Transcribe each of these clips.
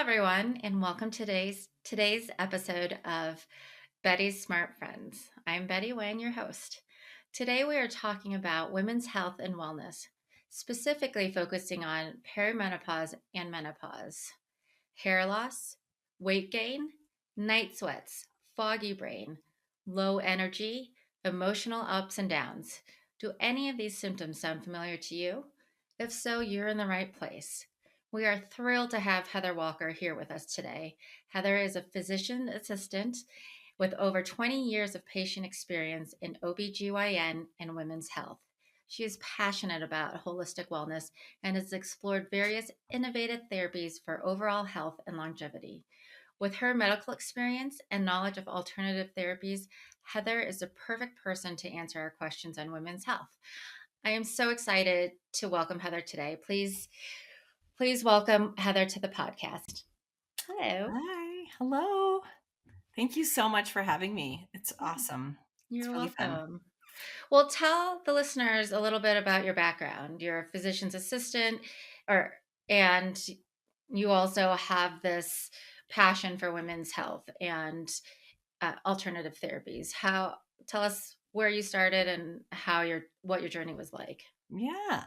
everyone, and welcome to today's episode of Betty's Smart Friends. I'm Betty Wang, your host. Today we are talking about women's health and wellness, specifically focusing on perimenopause and menopause, hair loss, weight gain, night sweats, foggy brain, low energy, emotional ups and downs. Do any of these symptoms sound familiar to you? If so, you're in the right place. We are thrilled to have Heather Walker here with us today. Heather is a physician assistant with over 20 years of patient experience in OBGYN and women's health. She is passionate about holistic wellness and has explored various innovative therapies for overall health and longevity. With her medical experience and knowledge of alternative therapies, Heather is the perfect person to answer our questions on women's health. I am so excited to welcome Heather today. Please welcome Heather to the podcast. Hello. Hi, hello. Thank you so much for having me. It's awesome. It's You're really fun. welcome. Well, tell the listeners a little bit about your background. You're a physician's assistant, or and you also have this passion for women's health and alternative therapies. How Tell us where you started and what your journey was like. Yeah.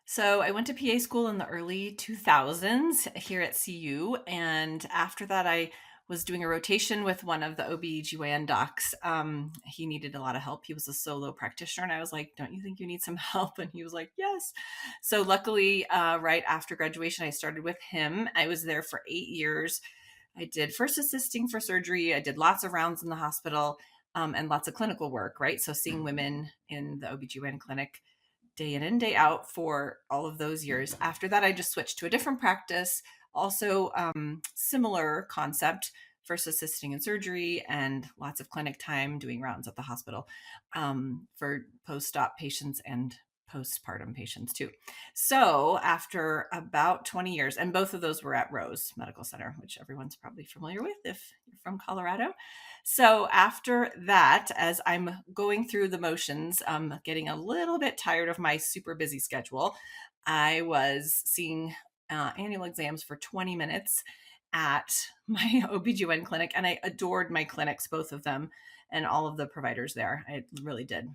So I went to PA school in the early 2000s here at CU. And after that, I was doing a rotation with one of the OB/GYN docs. He needed a lot of help. He was a solo practitioner. And I was like, don't you think you need some help? And he was like, yes. So luckily, right after graduation, I started with him. I was there for 8 years. I did first assisting for surgery. I did lots of rounds in the hospital and lots of clinical work, right? So seeing women in the OB/GYN clinic day in and day out for all of those years. After that, I just switched to a different practice, also similar concept, first assisting in surgery and lots of clinic time doing rounds at the hospital for post-op patients and postpartum patients too. So after about 20 years, and both of those were at Rose Medical Center, which everyone's probably familiar with if you're from Colorado. So after that, as I'm going through the motions, getting a little bit tired of my super busy schedule, I was seeing annual exams for 20 minutes at my OBGYN clinic, and I adored my clinics, both of them, and all of the providers there. I really did.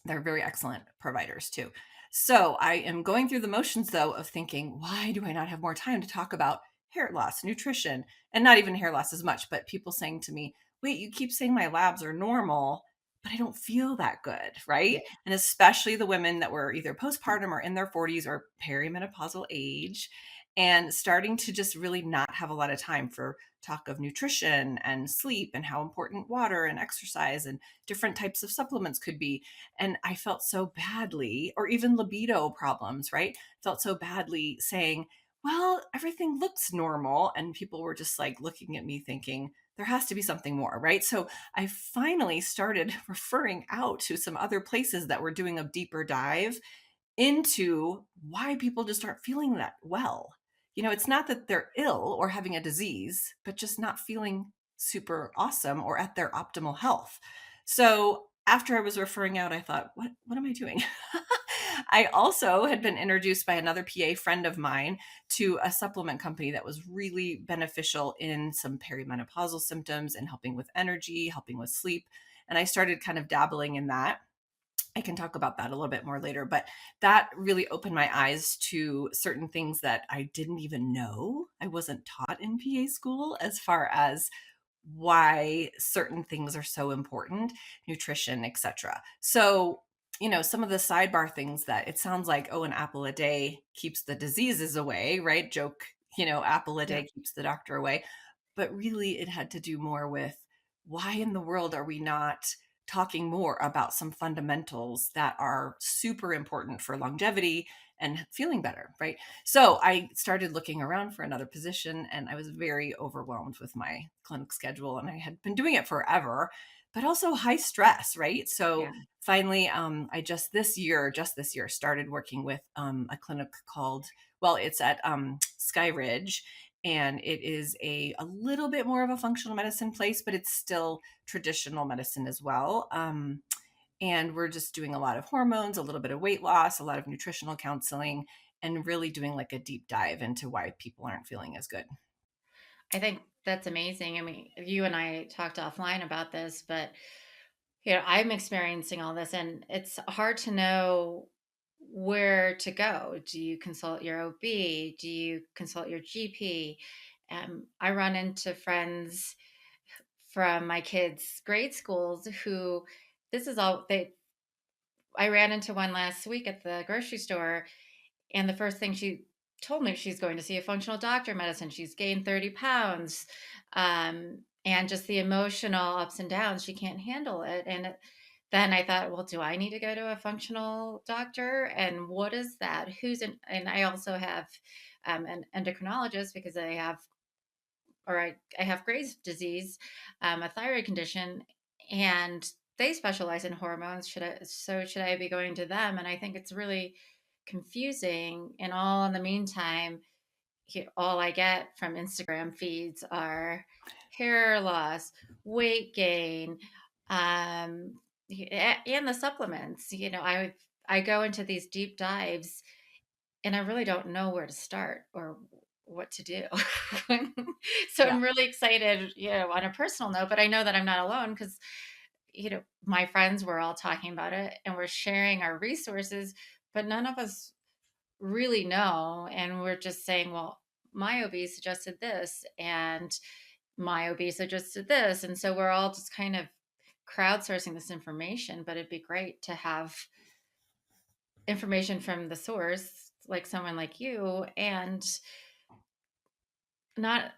They're very excellent providers too. So I am going through the motions though of thinking, why do I not have more time to talk about hair loss, nutrition, and not even hair loss as much, but people saying to me, wait, you keep saying my labs are normal, but I don't feel that good, Yeah. right? And especially the women that were either postpartum or in their 40s or perimenopausal age and starting to just really not have a lot of time for talk of nutrition and sleep and how important water and exercise and different types of supplements could be. And I felt so badly, or even libido problems, right? Felt so badly saying, well, everything looks normal. And people were just like looking at me thinking, there has to be something more, right? So I finally started referring out to some other places that were doing a deeper dive into why people just aren't feeling that well. It's not that they're ill or having a disease, but just not feeling super awesome or at their optimal health. So after I was referring out, I thought, what am I doing? I also had been introduced by another PA friend of mine to a supplement company that was really beneficial in some perimenopausal symptoms and helping with energy, helping with sleep. And I started kind of dabbling in that. I can talk about that a little bit more later, but that really opened my eyes to certain things that I didn't even know. I wasn't taught in PA school as far as why certain things are so important, nutrition, etc. So, some of the sidebar things that it sounds like, oh, an apple a day keeps the diseases away, right? Joke, apple a Yeah. day keeps the doctor away. But really, it had to do more with why in the world are we not talking more about some fundamentals that are super important for longevity and feeling better, right? So I started looking around for another position and I was very overwhelmed with my clinic schedule and I had been doing it forever, but also high stress, right? So Yeah. finally, I just this year started working with a clinic called, well, it's at Sky Ridge, and it is a little bit more of a functional medicine place, but it's still traditional medicine as well. And we're just doing a lot of hormones, a little bit of weight loss, a lot of nutritional counseling, and really doing like a deep dive into why people aren't feeling as good. I think that's amazing. I mean, you and I talked offline about this, but I'm experiencing all this and it's hard to know where to go. Do you consult your OB? Do you consult your GP? I run into friends from my kids' grade schools who this is all they I ran into one last week at the grocery store, and the first thing she told me, she's going to see a functional doctor of medicine. She's gained 30 pounds. And just the emotional ups and downs, she can't handle it. Then I thought, well, do I need to go to a functional doctor? And what is that? And I also have an endocrinologist because I have Graves' disease, a thyroid condition, and they specialize in hormones. Should I be going to them? And I think it's really confusing. And all in the meantime, all I get from Instagram feeds are hair loss, weight gain, and the supplements. I go into these deep dives and I really don't know where to start or what to do. So Yeah. I'm really excited, on a personal note, but I know that I'm not alone because, my friends were all talking about it and we're sharing our resources, but none of us really know. And we're just saying, well, my OB suggested this and my OB suggested this. And so we're all just kind of crowdsourcing this information, but it'd be great to have information from the source, like someone like you, and not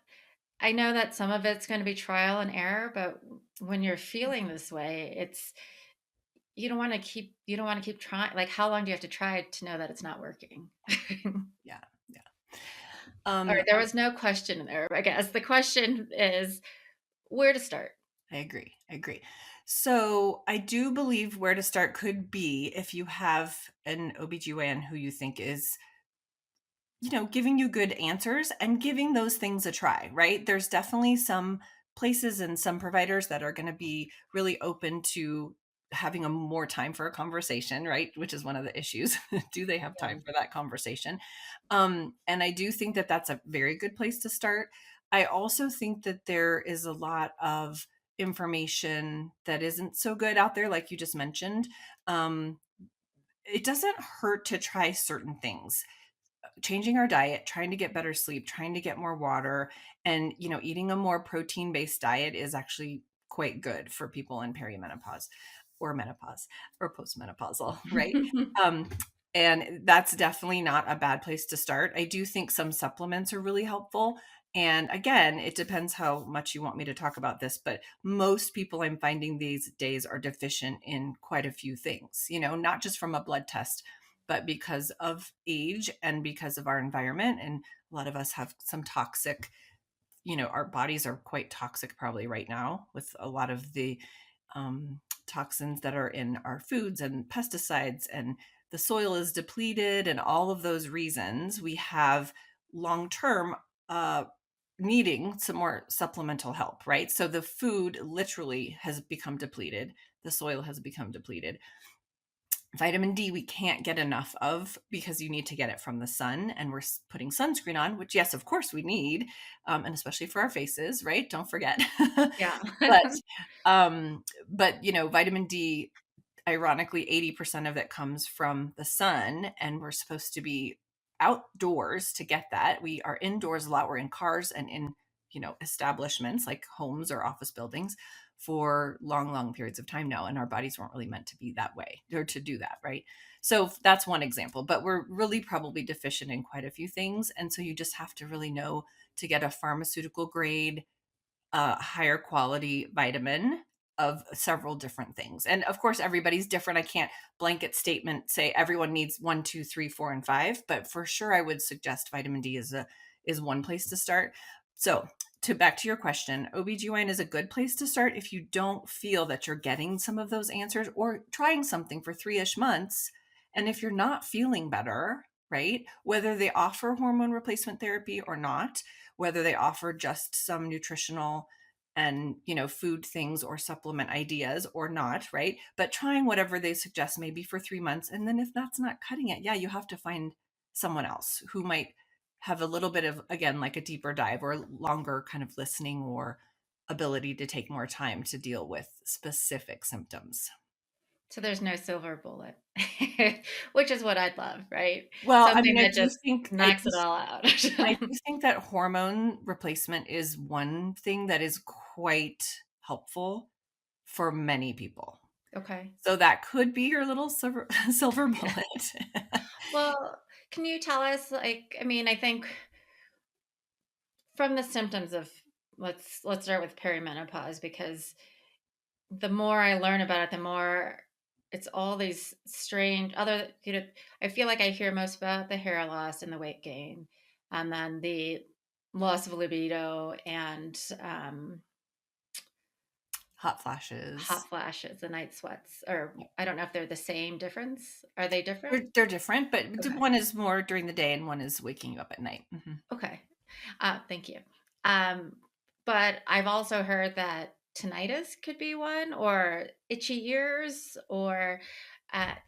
I know that some of it's going to be trial and error, but when you're feeling this way, it's you don't want to keep trying. Like, how long do you have to try to know that it's not working? Yeah. Yeah. All Um, right, there was no question in there, I guess. The question is where to start. I agree. I agree. So I do believe where to start could be if you have an OBGYN who you think is, giving you good answers and giving those things a try, right? There's definitely some places and some providers that are going to be really open to having a more time for a conversation, right? Which is one of the issues. Do they have time Yeah. for that conversation? And I do think that that's a very good place to start. I also think that there is a lot of information that isn't so good out there, like you just mentioned. Um, it doesn't hurt to try certain things, changing our diet, trying to get better sleep, trying to get more water, and eating a more protein-based diet is actually quite good for people in perimenopause or menopause or postmenopausal, right? Um, and that's definitely not a bad place to start. I do think some supplements are really helpful. And again, it depends how much you want me to talk about this, but most people I'm finding these days are deficient in quite a few things, not just from a blood test, but because of age and because of our environment. And a lot of us have some toxic, our bodies are quite toxic probably right now with a lot of the toxins that are in our foods and pesticides, and the soil is depleted, and all of those reasons we have long term needing some more supplemental help, right? So the food literally has become depleted, the soil has become depleted. Vitamin D, we can't get enough of because you need to get it from the sun, and we're putting sunscreen on, which, yes, of course, we need, and especially for our faces, right? Don't forget. Yeah. but, but vitamin D, ironically, 80% of it comes from the sun, and we're supposed to be outdoors to get that. We are indoors a lot. We're in cars and in, establishments like homes or office buildings for long, long periods of time now. And our bodies weren't really meant to be that way or to do that, right? So that's one example, but we're really probably deficient in quite a few things. And so you just have to really know to get a pharmaceutical grade, higher quality vitamin of several different things. And of course, everybody's different. I can't blanket statement say everyone needs 1, 2, 3, 4, and 5, but for sure, I would suggest vitamin D is one place to start. So to back to your question, OBGYN is a good place to start if you don't feel that you're getting some of those answers or trying something for 3-ish months. And if you're not feeling better, right, whether they offer hormone replacement therapy or not, whether they offer just some nutritional and food things or supplement ideas or not, right, but trying whatever they suggest maybe for 3 months, and then if that's not cutting it, yeah, you have to find someone else who might have a little bit of, again, like a deeper dive or longer kind of listening or ability to take more time to deal with specific symptoms. So there's no silver bullet, which is what I'd love, right? Well, I Something mean, that just I knocks do it all out. I do think that hormone replacement is one thing that is quite helpful for many people. Okay. So that could be your little silver silver Yeah. bullet. Well, can you tell us, like, I mean, I think from the symptoms of, let's start with perimenopause, because the more I learn about it, the more it's all these strange other, I feel like I hear most about the hair loss and the weight gain, and then the loss of libido and Hot flashes. hot flashes, the night sweats, or I don't know if they're the same difference. Are they different? They're different, but Okay. one is more during the day and one is waking you up at night. Okay. Thank you. Um, but I've also heard that tinnitus could be one, or itchy ears, or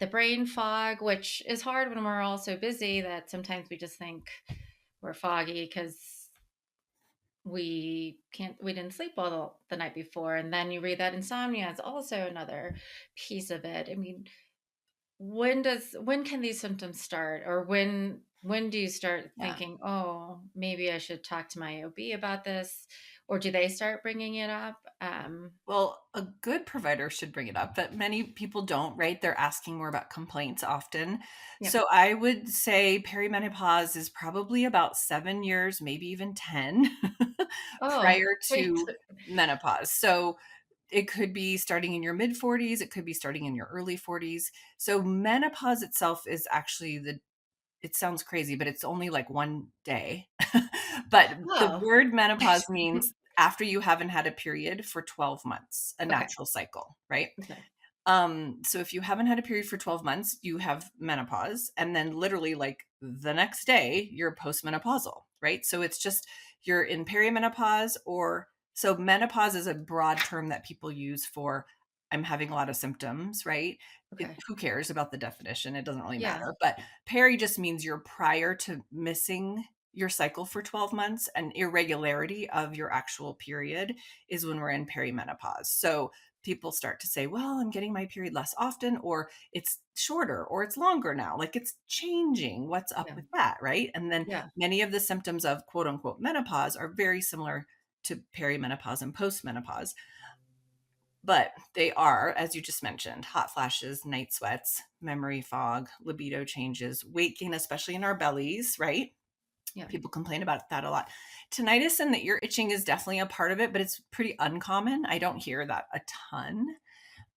the brain fog, which is hard when we're all so busy that sometimes we just think we're foggy because we didn't sleep well the night before. And then you read that insomnia is also another piece of it. I mean, when can these symptoms start, or when do you start Yeah. thinking, oh, maybe I should talk to my OB about this, or do they start bringing it up? Well, a good provider should bring it up, but many people don't, right? They're asking more about complaints often. Yep. So I would say perimenopause is probably about 7 years, maybe even 10 Oh, prior wait. to menopause. So it could be starting in your mid 40s, it could be starting in your early 40s. So menopause itself is actually it sounds crazy, but it's only like one day. But the Oh. word menopause means after you haven't had a period for 12 months, a Okay. natural cycle, right? Okay. So if you haven't had a period for 12 months, you have menopause. And then literally like the next day, you're postmenopausal, right? So it's just you're in perimenopause or so menopause is a broad term that people use for I'm having a lot of symptoms, right? Okay. Who cares about the definition? It doesn't really Yeah. matter. But peri just means you're prior to missing your cycle for 12 months and irregularity of your actual period is when we're in perimenopause. So people start to say, well, I'm getting my period less often, or it's shorter, or it's longer now. Like it's changing. What's up Yeah. with that? Right. And then Yeah. many of the symptoms of quote unquote menopause are very similar to perimenopause and postmenopause. But they are, as you just mentioned, hot flashes, night sweats, memory fog, libido changes, weight gain, especially in our bellies, right? Yeah. People complain about that a lot. Tinnitus and the ear itching is definitely a part of it, but it's pretty uncommon. I don't hear that a ton.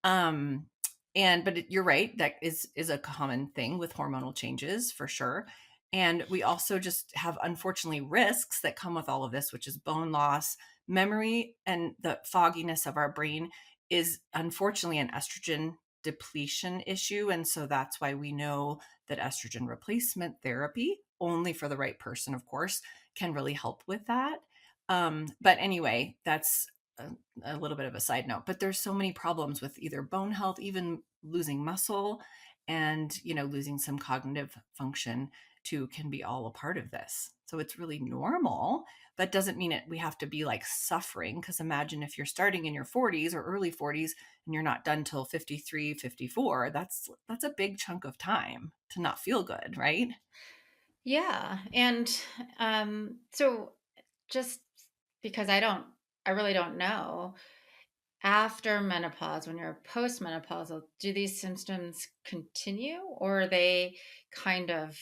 Um, you're right, that is a common thing with hormonal changes for sure. And we also just have unfortunately risks that come with all of this, which is bone loss, memory, and the fogginess of our brain is unfortunately an estrogen depletion issue. And so that's why we know that estrogen replacement therapy, only for the right person, of course, can really help with that. But anyway, that's a little bit of a side note, but there's so many problems with either bone health, even losing muscle, and losing some cognitive function too can be all a part of this. So it's really normal, but doesn't mean we have to be like suffering, because imagine if you're starting in your 40s or early 40s and you're not done till 53, 54. That's a big chunk of time to not feel good, right? Yeah. And so just because I really don't know, after menopause, when you're postmenopausal, do these symptoms continue, or are they kind of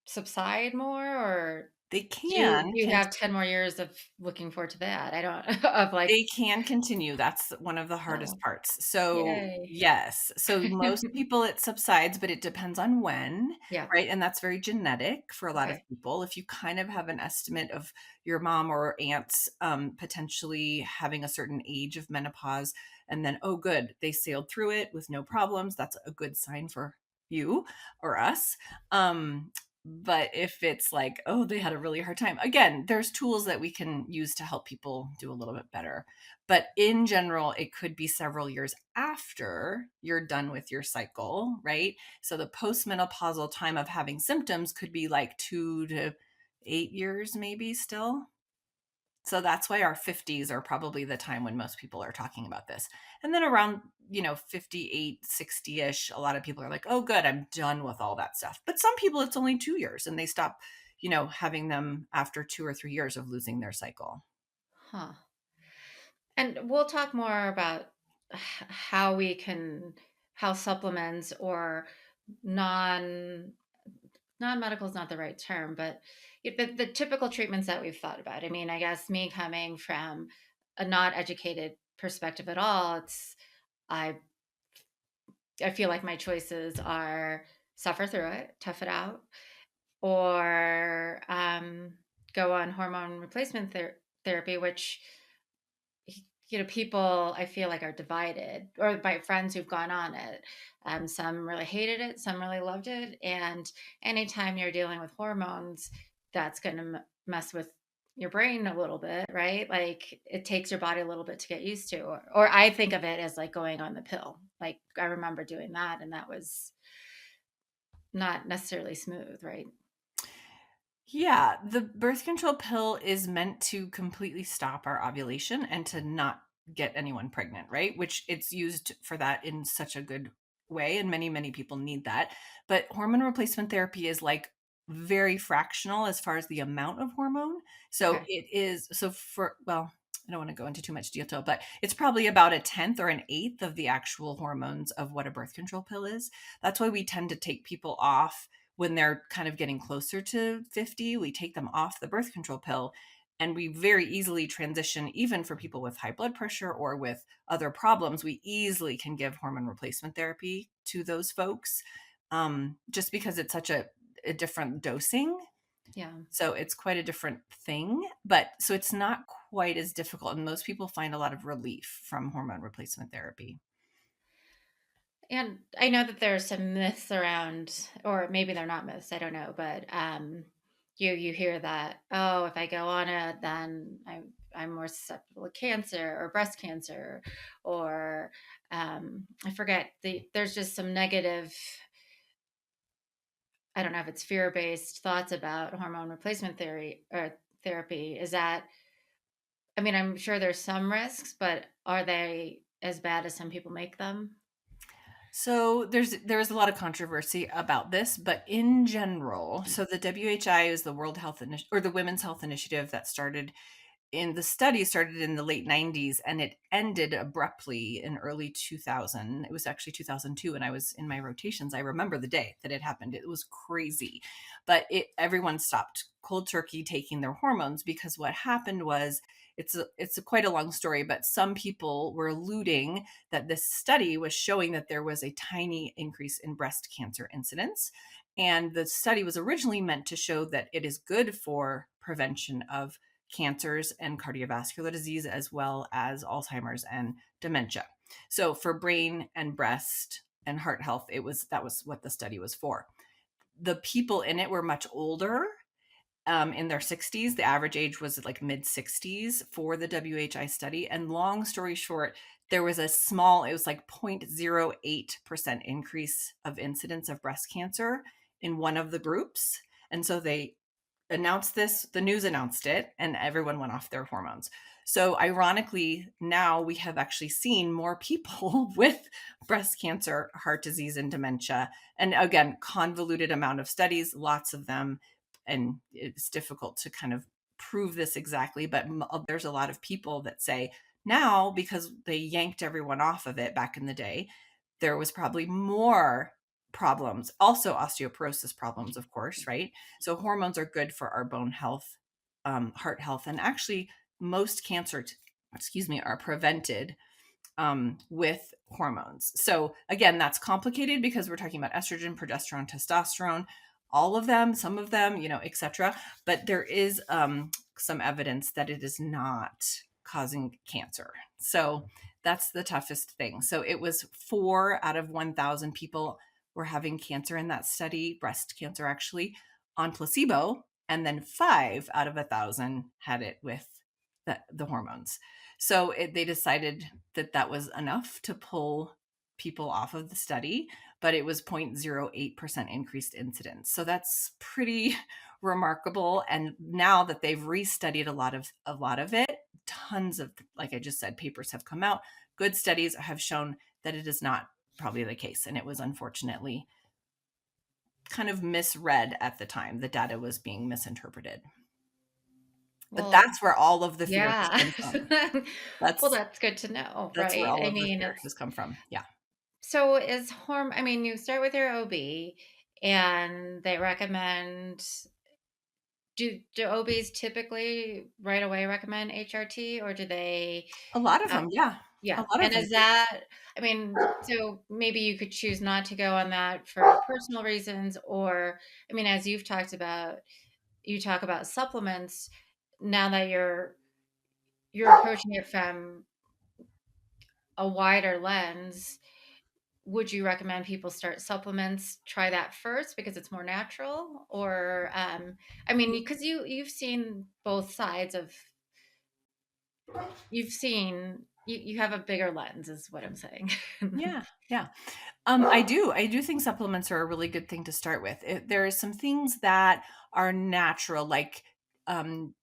subside more, or They do you can do you have 10 more years of looking forward to that? I don't of like, They can continue. That's one of the hardest oh, parts. So, yay. yes. So most people it subsides, but it depends on when, Yeah. right? And that's very genetic for a lot of Okay. people. If you kind of have an estimate of your mom or aunts potentially having a certain age of menopause, and then, oh, good, they sailed through it with no problems, that's a good sign for you or us. But if it's like, oh, they had a really hard time, again, there's tools that we can use to help people do a little bit better. But in general, it could be several years after you're done with your cycle, right? So the postmenopausal time of having symptoms could be like 8 years maybe still. So that's why our 50s are probably the time when most people are talking about this. And then around, 58, 60-ish, a lot of people are like, oh, good, I'm done with all that stuff. But some people, it's only 2 years and they stop, having them after 2 or 3 years of losing their cycle. Huh. And we'll talk more about how we can, how supplements or non non-medical is not the right term, but the typical treatments that we've thought about. I mean, I guess me coming from a not educated perspective at all, I I feel like my choices are suffer through it, tough it out, or go on hormone replacement therapy, which people I feel like are divided, or my friends who've gone on it. Some really hated it, some really loved it, and anytime you're dealing with hormones, that's going to mess with your brain a little bit, right? Like it takes your body a little bit to get used to, or I think of it as like going on the pill. Like I remember doing that, and that was not necessarily smooth, right? Yeah, the birth control pill is meant to completely stop our ovulation and to not get anyone pregnant, right? Which it's used for that in such a good way, and many, many people need that. But hormone replacement therapy is like very fractional as far as the amount of hormone. So Okay. it is, so for, well, I don't want to go into too much detail, but it's probably about a tenth or an eighth of the actual hormones of what a birth control pill is. That's why we tend to take people off when they're kind of getting closer to 50. We take them off the birth control pill, and we very easily transition, even for people with high blood pressure or with other problems. We easily can give hormone replacement therapy to those folks, just because it's such a different dosing. Yeah. So it's quite a different thing, but so it's not quite as difficult. And most people find a lot of relief from hormone replacement therapy. And I know that there are some myths around, or maybe they're not myths, I don't know, but you hear that, oh, if I go on it, then I'm more susceptible to cancer or breast cancer, or I forget there's just some negative, I don't know if it's fear based thoughts about hormone replacement theory or therapy. Is that, I mean, I'm sure there's some risks, but are they as bad as some people make them? So there's a lot of controversy about this, but in general, so the WHI is the World Health Initiative, or the Women's Health Initiative, that started in the late 90s, and it ended abruptly in early 2000. It was actually 2002 when I was in my rotations. I remember the day that it happened. It was crazy. But everyone stopped cold turkey taking their hormones, because what happened was, it's quite a long story, but some people were alluding that this study was showing that there was a tiny increase in breast cancer incidence. And the study was originally meant to show that it is good for prevention of cancers and cardiovascular disease, as well as Alzheimer's and dementia. So for brain and breast and heart health, that was what the study was for. The people in it were much older, in their 60s. The average age was like mid 60s for the WHI study. And long story short, there was it was like 0.08% increase of incidence of breast cancer in one of the groups. And so they announced this, the news announced it, and everyone went off their hormones. So ironically, now we have actually seen more people with breast cancer, heart disease, and dementia. And again, convoluted amount of studies, lots of them, and it's difficult to kind of prove this exactly, but there's a lot of people that say now, because they yanked everyone off of it back in the day, there was probably more problems, also osteoporosis problems, of course, right? So hormones are good for our bone health, heart health, and actually most are prevented, with hormones. So again, that's complicated because we're talking about estrogen, progesterone, testosterone, all of them, some of them, etc. But there is, some evidence that it is not causing cancer. So that's the toughest thing. So it was 4 out of 1,000 people were having cancer in that study, breast cancer actually, on placebo, and then 5 out of 1,000 had it with the hormones. So they decided that that was enough to pull people off of the study, but it was 0.08% increased incidence. So that's pretty remarkable. And now that they've restudied a lot of it, tons of, like I just said, papers have come out. Good studies have shown that it is not probably the case. And it was unfortunately kind of misread at the time. The data was being misinterpreted. But Well, that's where all of the fear has yeah. come from. Well, That's that's good to know, that's where right? all I of the mean, fear it's has come from. Yeah. so is I mean, you start with your OB and they recommend do OBs typically right away recommend HRT, or do they A lot of uh, them, yeah. A yeah. lot of And them is do. that, I mean, so maybe you could choose not to go on that for personal reasons, or I mean, as you've talked about, you talk about supplements now that you're approaching it from a wider lens. Would you recommend people start supplements, try that first because it's more natural, or I mean, because you've seen both sides of, you've seen, you have a bigger lens is what I'm saying. Yeah, yeah. I do think supplements are a really good thing to start with. There are some things that are natural, like, um,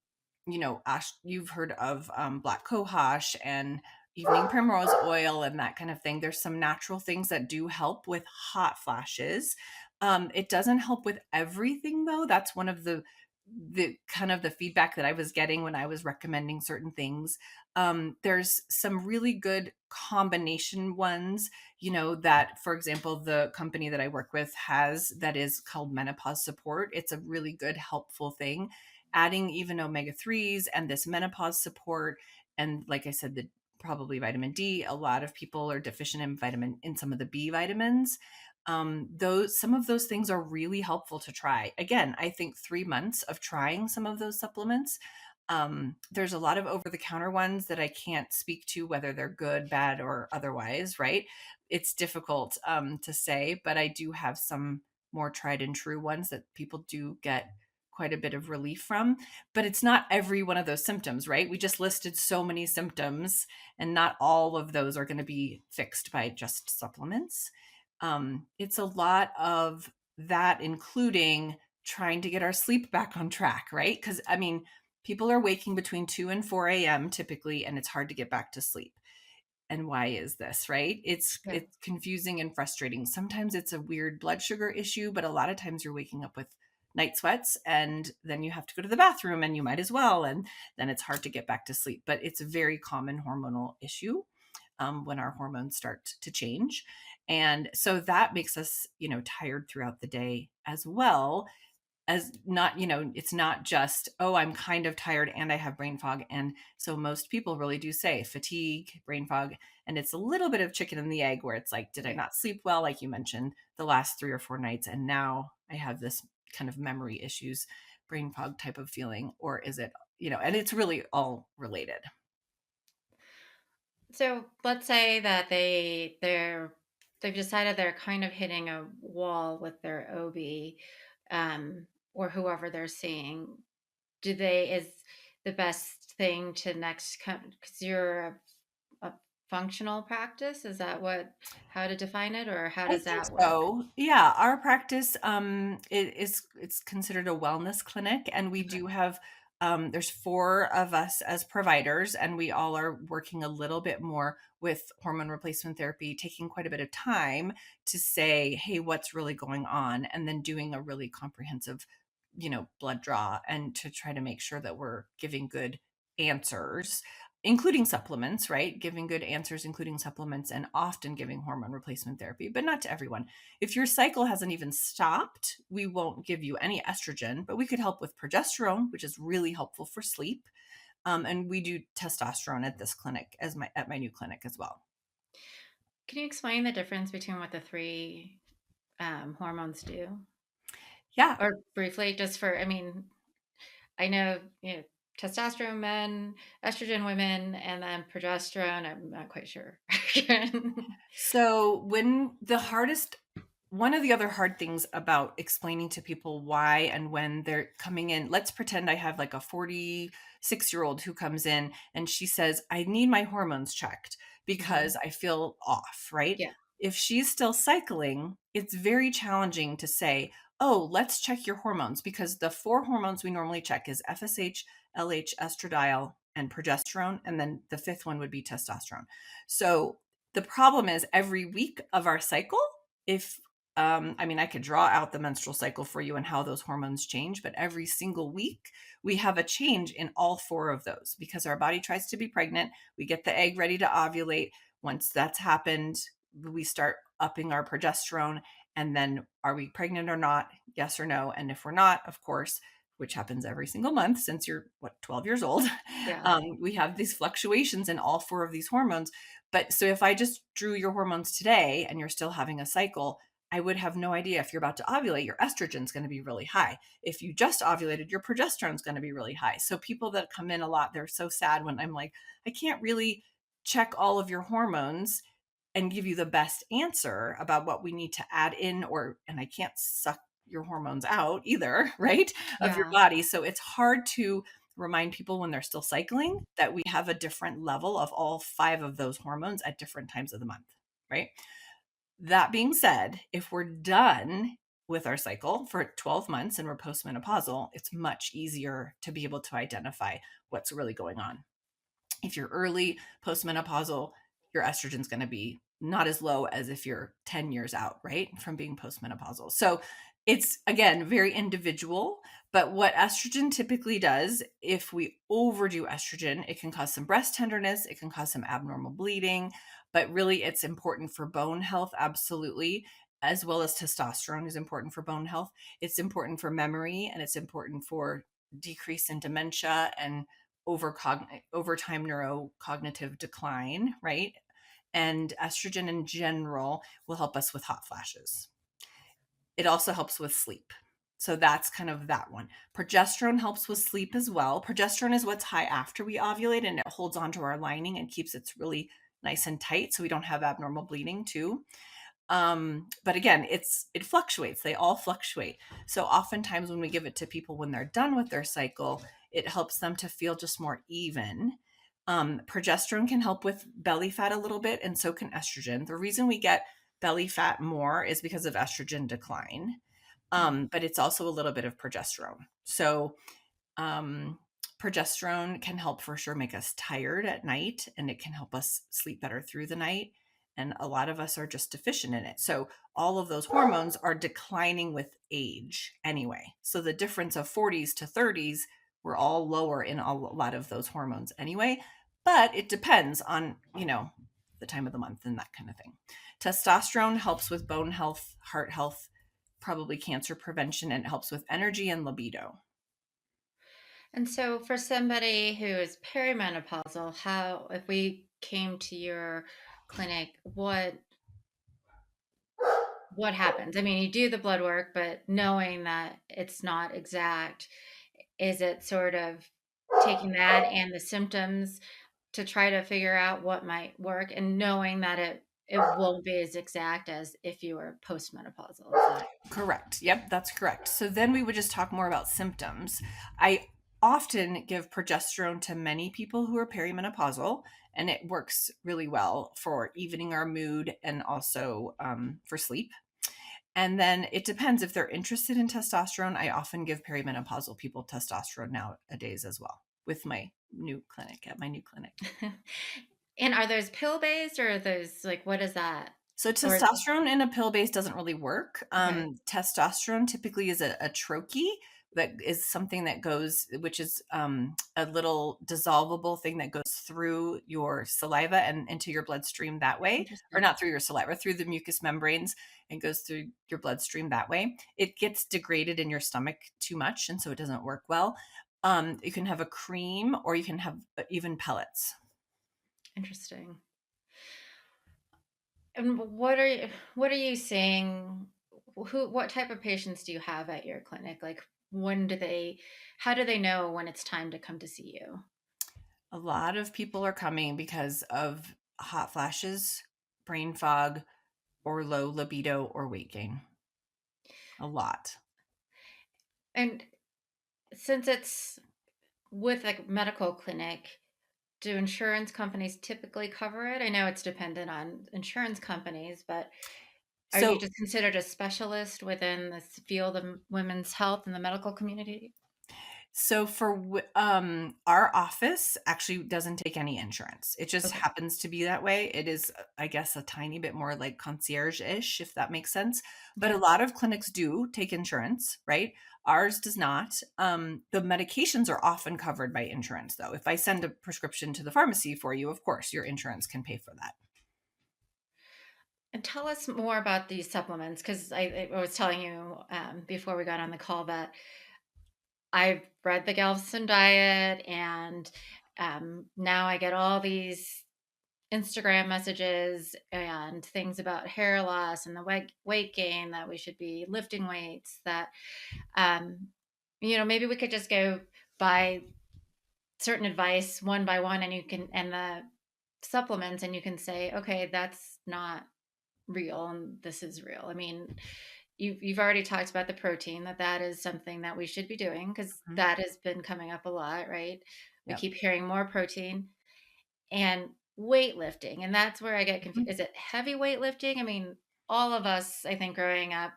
ash, you've heard of black cohosh and evening primrose oil and that kind of thing. There's some natural things that do help with hot flashes. It doesn't help with everything though. That's one of the kind of the feedback that I was getting when I was recommending certain things. There's some really good combination ones, that, for example, the company that I work with has, that is called Menopause Support. It's a really good, helpful thing. Adding even omega-3s and this menopause support. And like I said, the probably vitamin D. A lot of people are deficient in some of the B vitamins. Those Some of those things are really helpful to try. Again, I think 3 months of trying some of those supplements. There's a lot of over the counter ones that I can't speak to whether they're good, bad, or otherwise, right? It's difficult to say, but I do have some more tried and true ones that people do get quite a bit of relief from. But it's not every one of those symptoms, right? We just listed so many symptoms, and not all of those are going to be fixed by just supplements. It's a lot of that, including trying to get our sleep back on track, right? Because, I mean, people are waking between 2 and 4 a.m. typically, and it's hard to get back to sleep. And why is this, right? It's Yeah. it's confusing and frustrating. Sometimes it's a weird blood sugar issue, but a lot of times you're waking up with night sweats, and then you have to go to the bathroom, and you might as well, and then it's hard to get back to sleep. But it's a very common hormonal issue when our hormones start to change. And so that makes us, tired throughout the day as well. As not, it's not just, oh, I'm kind of tired and I have brain fog. And so most people really do say fatigue, brain fog, and it's a little bit of chicken and the egg, where it's like, did I Right. not sleep well, like you mentioned, the last 3 or 4 nights, and now I have this kind of memory issues, brain fog type of feeling? Or is it, and it's really all related. So let's say that they've decided they're kind of hitting a wall with their OB, or whoever they're seeing. Do they is the best thing to next come, because you're a functional practice? Is that what, how to define it, or how I does think that work? so. Yeah, our practice it's considered a wellness clinic, and we Okay. do have there's four of us as providers, and we all are working a little bit more with hormone replacement therapy, taking quite a bit of time to say, hey, what's really going on, and then doing a really comprehensive, blood draw, and to try to make sure that we're giving good answers, including supplements, right? Giving good answers, including supplements, and often giving hormone replacement therapy, but not to everyone. If your cycle hasn't even stopped, we won't give you any estrogen, but we could help with progesterone, which is really helpful for sleep. And we do testosterone at this clinic, at my new clinic as well. Can you explain the difference between what the three hormones do? Yeah. Or briefly, just for, I mean, I know, testosterone men, estrogen women, and then progesterone. I'm not quite sure. So when the hardest one of the other hard things about explaining to people why and when they're coming in, let's pretend I have like a 46-year-old who comes in and she says, I need my hormones checked Mhm. because I feel off, right? Yeah. If she's still cycling, it's very challenging to say, oh, let's check your hormones, because the four hormones we normally check is FSH, LH, estradiol, and progesterone. And then the fifth one would be testosterone. So the problem is every week of our cycle, if I could draw out the menstrual cycle for you and how those hormones change, but every single week we have a change in all four of those because our body tries to be pregnant. We get the egg ready to ovulate. Once that's happened, we start upping our progesterone. And then are we pregnant or not? Yes or no. And if we're not, of course, which happens every single month since you're 12 years old, Yeah. we have these fluctuations in all four of these hormones. But so if I just drew your hormones today and you're still having a cycle, I would have no idea. If you're about to ovulate, your estrogen's going to be really high. If you just ovulated, your progesterone's going to be really high. So people that come in a lot, they're so sad when I'm like, I can't really check all of your hormones and give you the best answer about what we need to add in, and I can't suck your hormones out either, right? Of your Yeah. body. So it's hard to remind people when they're still cycling that we have a different level of all five of those hormones at different times of the month, right? That being said, if we're done with our cycle for 12 months and we're postmenopausal, it's much easier to be able to identify what's really going on. If you're early postmenopausal, your estrogen's going to be not as low as if you're 10 years out, right, from being postmenopausal. So it's, again, very individual. But what estrogen typically does, if we overdo estrogen, it can cause some breast tenderness, it can cause some abnormal bleeding. But really, it's important for bone health, absolutely, as well as testosterone is important for bone health. It's important for memory, and it's important for decrease in dementia and overtime neurocognitive decline, right? And estrogen in general will help us with hot flashes. It also helps with sleep. So that's kind of that one. Progesterone helps with sleep as well. Progesterone is what's high after we ovulate, and it holds onto our lining and keeps it really nice and tight so we don't have abnormal bleeding too. But again, it fluctuates. They all fluctuate. So oftentimes when we give it to people when they're done with their cycle, it helps them to feel just more even. Progesterone can help with belly fat a little bit, and so can estrogen. The reason we get belly fat more is because of estrogen decline. But it's also a little bit of progesterone. So um, progesterone can help for sure make us tired at night, and it can help us sleep better through the night. And a lot of us are just deficient in it. So all of those hormones are declining with age anyway. So the difference of 40s to 30s, we're all lower in a lot of those hormones anyway. But it depends on, the time of the month and that kind of thing. Testosterone helps with bone health, heart health, probably cancer prevention, and it helps with energy and libido. And so for somebody who is perimenopausal, how, if we came to your clinic, what happens? I mean, you do the blood work, but knowing that it's not exact, is it sort of taking that and the symptoms to try to figure out what might work and knowing that it won't be as exact as if you were postmenopausal? Is that Correct. Yep, that's correct. So then we would just talk more about symptoms. I often give progesterone to many people who are perimenopausal, and it works really well for evening our mood and also for sleep. And then it depends if they're interested in testosterone. I often give perimenopausal people testosterone nowadays as well with my new clinic at my new clinic. and are those pill based or are those like what is that? So Or testosterone in a pill base doesn't really work. okay, Testosterone typically is a troche that is something that goes, which is a little dissolvable thing that goes through your saliva and into your bloodstream that way, or interesting. not through your saliva, through the mucous membranes and goes through your bloodstream that way. It gets degraded in your stomach too much, and so it doesn't work well. You can have a cream, or you can have even pellets. Interesting. And what are you seeing? What type of patients do you have at your clinic? Like when do they how do they know when it's time to come to see you? A lot of people are coming because of hot flashes, brain fog, or low libido or weight gain. A lot. And since it's with like medical clinic, do insurance companies typically cover it? I know it's dependent on insurance companies, but are you So just considered a specialist within this field of women's health in the medical community? So for our office actually doesn't take any insurance. It just Okay. happens to be that way. It is, I guess, a tiny bit more like concierge-ish, if that makes sense. But a Okay. lot of clinics do take insurance, right? Ours does not. The medications are often covered by insurance, though. If I send a prescription to the pharmacy for you, of course, your insurance can pay for that. And tell us more about these supplements because I was telling you before we got on the call that I've read the Galveston diet and now I get all these Instagram messages and things about hair loss and the weight gain that we should be lifting weights that um, maybe we could just go by certain advice one by one and you can and the supplements and you can say okay that's not real and this is real. I mean, you've already talked about the protein that is something that we should be doing because Mhm. that has been coming up a lot, right? We Yep. keep hearing more protein and weightlifting, and that's where I get confused. Mhm. Is it heavy weightlifting? I mean, all of us, I think, growing up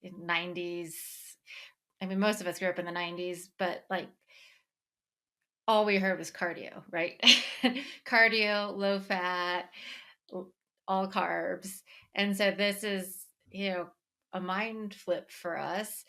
in '90s. I mean, most of us grew up in the '90s, but like all we heard was cardio, right? Cardio, low fat, all carbs. And so this is, a mind flip for us.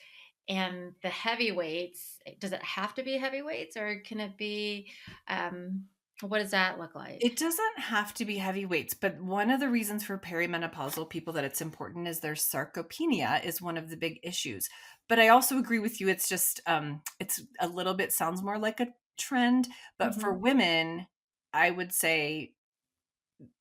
And the heavy weights, does it have to be heavy weights or can it be, um, what does that look like? It doesn't have to be heavy weights, but one of the reasons for perimenopausal people that it's important is their sarcopenia is one of the big issues. But I also agree with you. It's just, it's a little bit sounds more like a trend. But for Hmm. women, I would say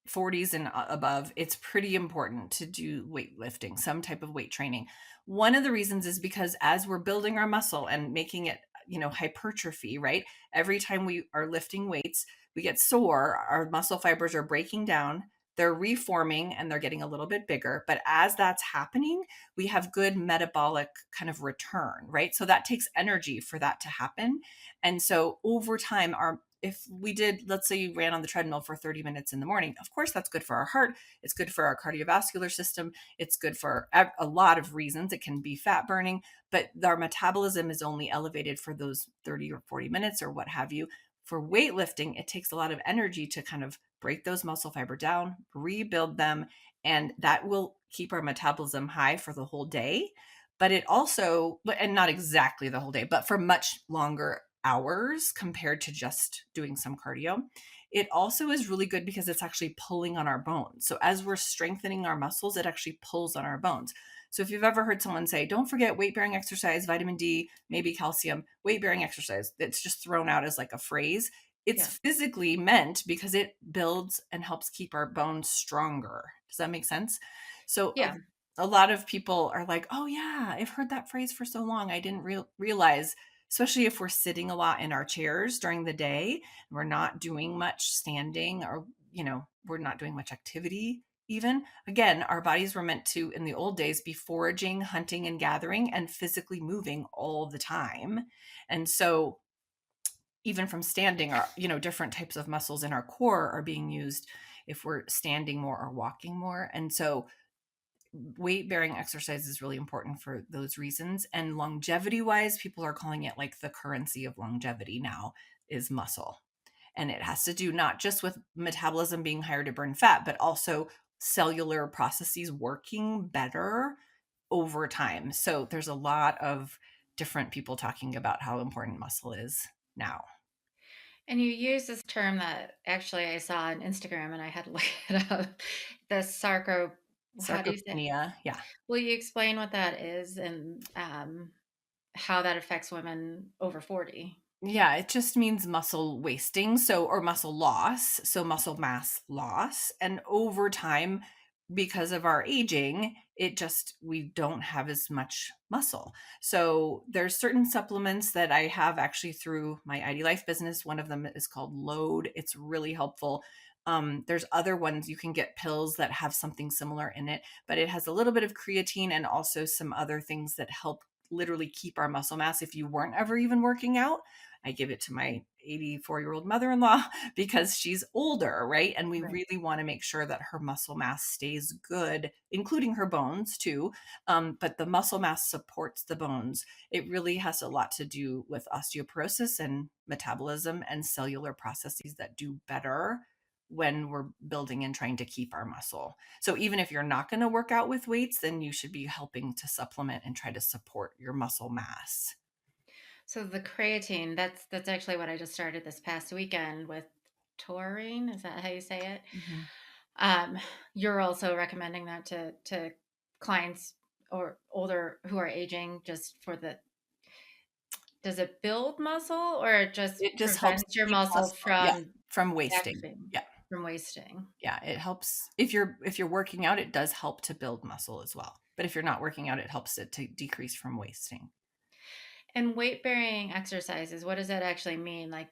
40s and above, it's pretty important to do weightlifting, some type of weight training. One of the reasons is because as we're building our muscle and making it, hypertrophy, right? Every time we are lifting weights, we get sore, our muscle fibers are breaking down, they're reforming and they're getting a little bit bigger. But as that's happening, we have good metabolic kind of return, right? So that takes energy for that to happen. And so over time, if we did, let's say you ran on the treadmill for 30 minutes in the morning, of course, that's good for our heart. It's good for our cardiovascular system. It's good for a lot of reasons. It can be fat burning, but our metabolism is only elevated for those 30 or 40 minutes or what have you. For weightlifting, it takes a lot of energy to kind of break those muscle fiber down, rebuild them, and that will keep our metabolism high for the whole day. But it also, and not exactly the whole day, but for much longer hours compared to just doing some cardio. It also is really good because it's actually pulling on our bones. So as we're strengthening our muscles, it actually pulls on our bones. So if you've ever heard someone say, don't forget weight bearing exercise, vitamin D, maybe calcium, weight bearing exercise, it's just thrown out as like a phrase. It's Yeah. physically meant because it builds and helps keep our bones stronger. Does that make sense? So Yeah. a lot of people are like, oh, yeah, I've heard that phrase for so long. I didn't realize, especially if we're sitting a lot in our chairs during the day, we're not doing much standing or, we're not doing much activity. Even again, our bodies were meant to, in the old days, be foraging, hunting, and gathering and physically moving all the time. And so, even from standing, our, different types of muscles in our core are being used if we're standing more or walking more. And so, weight bearing exercise is really important for those reasons. And longevity wise, people are calling it like the currency of longevity now is muscle. And it has to do not just with metabolism being higher to burn fat, but also cellular processes working better over time. So there's a lot of different people talking about how important muscle is now. And you use this term that actually I saw on Instagram and I had to look it up. The sarco, how do you say? Sarcopenia, yeah. Will you explain what that is and how that affects women over 40? Yeah, it just means muscle wasting, so or muscle loss, so muscle mass loss. And over time, because of our aging, it just we don't have as much muscle. So there's certain supplements that I have actually through my ID Life business. One of them is called Load. It's really helpful. There's other ones you can get pills that have something similar in it, but it has a little bit of creatine and also some other things that help literally keep our muscle mass if you weren't ever even working out. I give it to my 84-year-old mother-in-law because she's older, right? And we Right. really want to make sure that her muscle mass stays good, including her bones too. But the muscle mass supports the bones. It really has a lot to do with osteoporosis and metabolism and cellular processes that do better when we're building and trying to keep our muscle. So even if you're not going to work out with weights, then you should be helping to supplement and try to support your muscle mass. So the creatine, that's actually what I just started this past weekend with taurine. Is that how you say it? Mhm. Um, you're also recommending that to clients or older who are aging just for the does it build muscle or it just It just helps prevents your keep muscle muscle, yeah, from from wasting. waxing, Yeah. from wasting? Yeah, it helps if you're working out, it does help to build muscle as well. But if you're not working out, it helps it to decrease from wasting. And weight bearing exercises, what does that actually mean? Like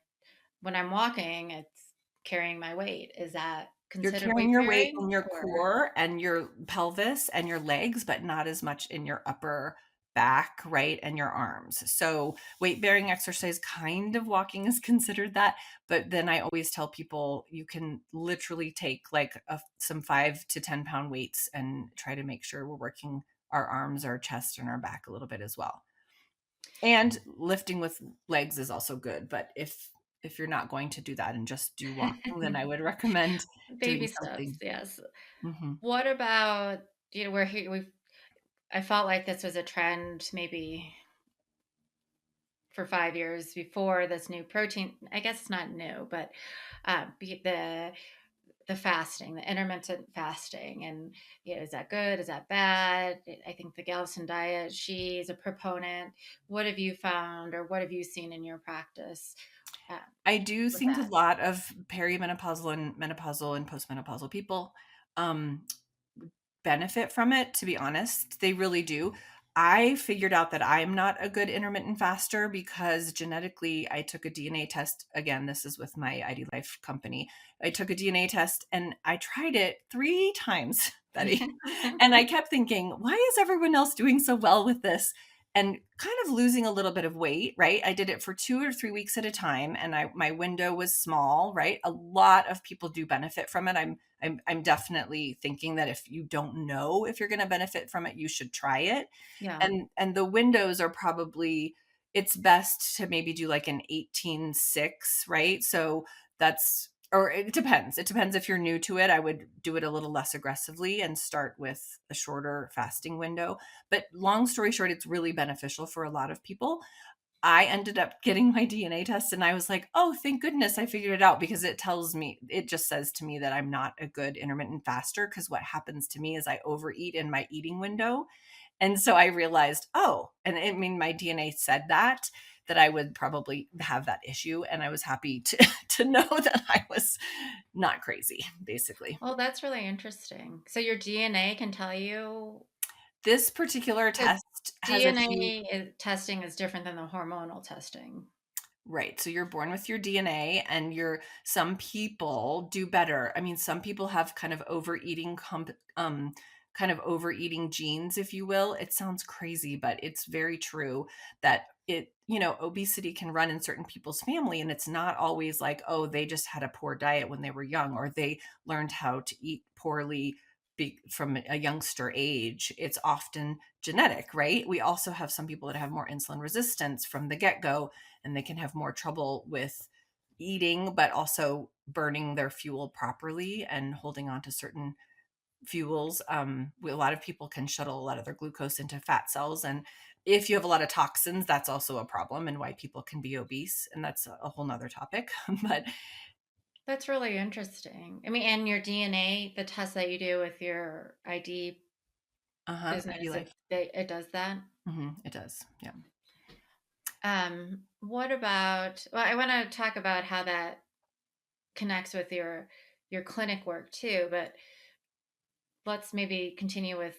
when I'm walking, it's carrying my weight. Is that You're considered carrying weight your weight bearing in your or core and your pelvis and your legs, but not as much in your upper back, right, and your arms. So weight bearing exercise, kind of walking is considered that. But then I always tell people you can literally take like some 5 to 10 pound weights and try to make sure we're working our arms, our chest, and our back a little bit as well. And lifting with legs is also good, but if you're not going to do that and just do walking, then I would recommend baby doing steps? something. Yes. Mhm. What about, we're here, I felt like this was a trend maybe for 5 years before this new protein. I guess it's not new, but the fasting, the intermittent fasting, and is that good? Is that bad? I think the Galveston diet. She's a proponent. What have you found, or what have you seen in your practice uh, I do with think a that? lot of perimenopausal and menopausal and postmenopausal people, um, benefit from it, to be honest. They really do. I figured out that I'm not a good intermittent faster because genetically I took a DNA test. Again, this is with my ID Life company. I took a DNA test and I tried it 3 times, Betty. And I kept thinking, why is everyone else doing so well with this? And kind of losing a little bit of weight, right? I did it for 2 or 3 weeks at a time and my window was small, right? A lot of people do benefit from it. I'm definitely thinking that if you don't know if you're going to benefit from it, you should try it. Yeah. And the windows are probably it's best to maybe do like an 18-6, right? So that's or it depends. It depends if you're new to it. I would do it a little less aggressively and start with a shorter fasting window. But long story short, it's really beneficial for a lot of people. I ended up getting my DNA test and I was like, oh, thank goodness I figured it out because it just says to me that I'm not a good intermittent faster because what happens to me is I overeat in my eating window. And so I realized, oh, and I mean, my DNA said that I would probably have that issue. And I was happy to, to know that I was not crazy, basically. Well, that's really interesting. So your DNA can tell you, This particular because test has a few. testing is different than the hormonal testing. Right. So you're born with your DNA and some people do better. I mean, some people have kind of overeating genes, if you will. It sounds crazy, but it's very true that obesity can run in certain people's family and it's not always like, oh, they just had a poor diet when they were young or they learned how to eat poorly from a youngster age. It's often genetic, right? We also have some people that have more insulin resistance from the get-go and they can have more trouble with eating, but also burning their fuel properly and holding on to certain fuels. A lot of people can shuttle a lot of their glucose into fat cells. And if you have a lot of toxins, that's also a problem and why people can be obese. And that's a whole nother topic. But That's really interesting. I mean, and your DNA, the test that you do with your ID ID business, life. it does that. It does. Yeah. What about, well, I want to talk about how that connects with your clinic work too, but let's maybe continue with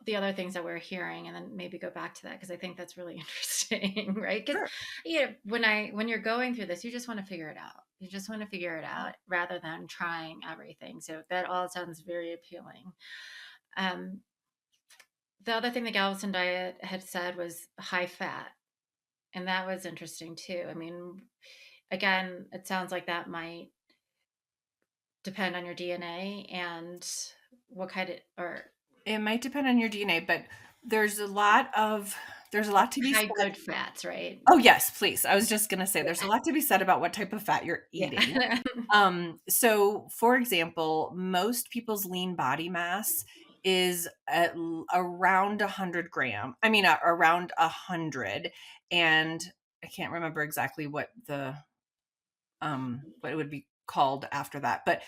the other things that we're hearing and then maybe go back to that because I think that's really interesting, right? Because Sure. when you're going through this, you just want to figure it out. You just want to figure it out rather than trying everything. So that all sounds very appealing. Um, the other thing the Galveston diet had said was high fat. And that was interesting too. I mean, again, it sounds like that might depend on your DNA and what kind of, or It might depend on your DNA, but there's a lot of there's a lot to be high said. good fats, right? Oh, yes, please. I was just gonna say there's a Yeah. lot to be said about what type of fat you're eating. Yeah. So for example, most people's lean body mass is around 100 gram. I mean, around 100. And I can't remember exactly what it would be called after that. But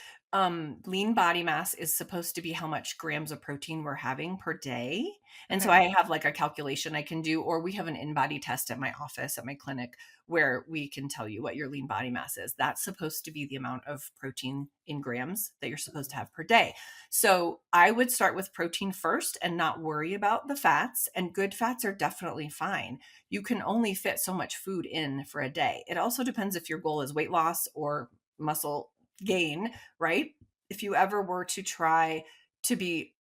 lean body mass is supposed to be how much grams of protein we're having per day. And so Okay. I have like a calculation I can do, or we have an in-body test at my office, at my clinic, where we can tell you what your lean body mass is. That's supposed to be the amount of protein in grams that you're supposed to have per day. So I would start with protein first and not worry about the fats. And good fats are definitely fine. You can only fit so much food in for a day. It also depends if your goal is weight loss or muscle gain, right? If you ever were to try to be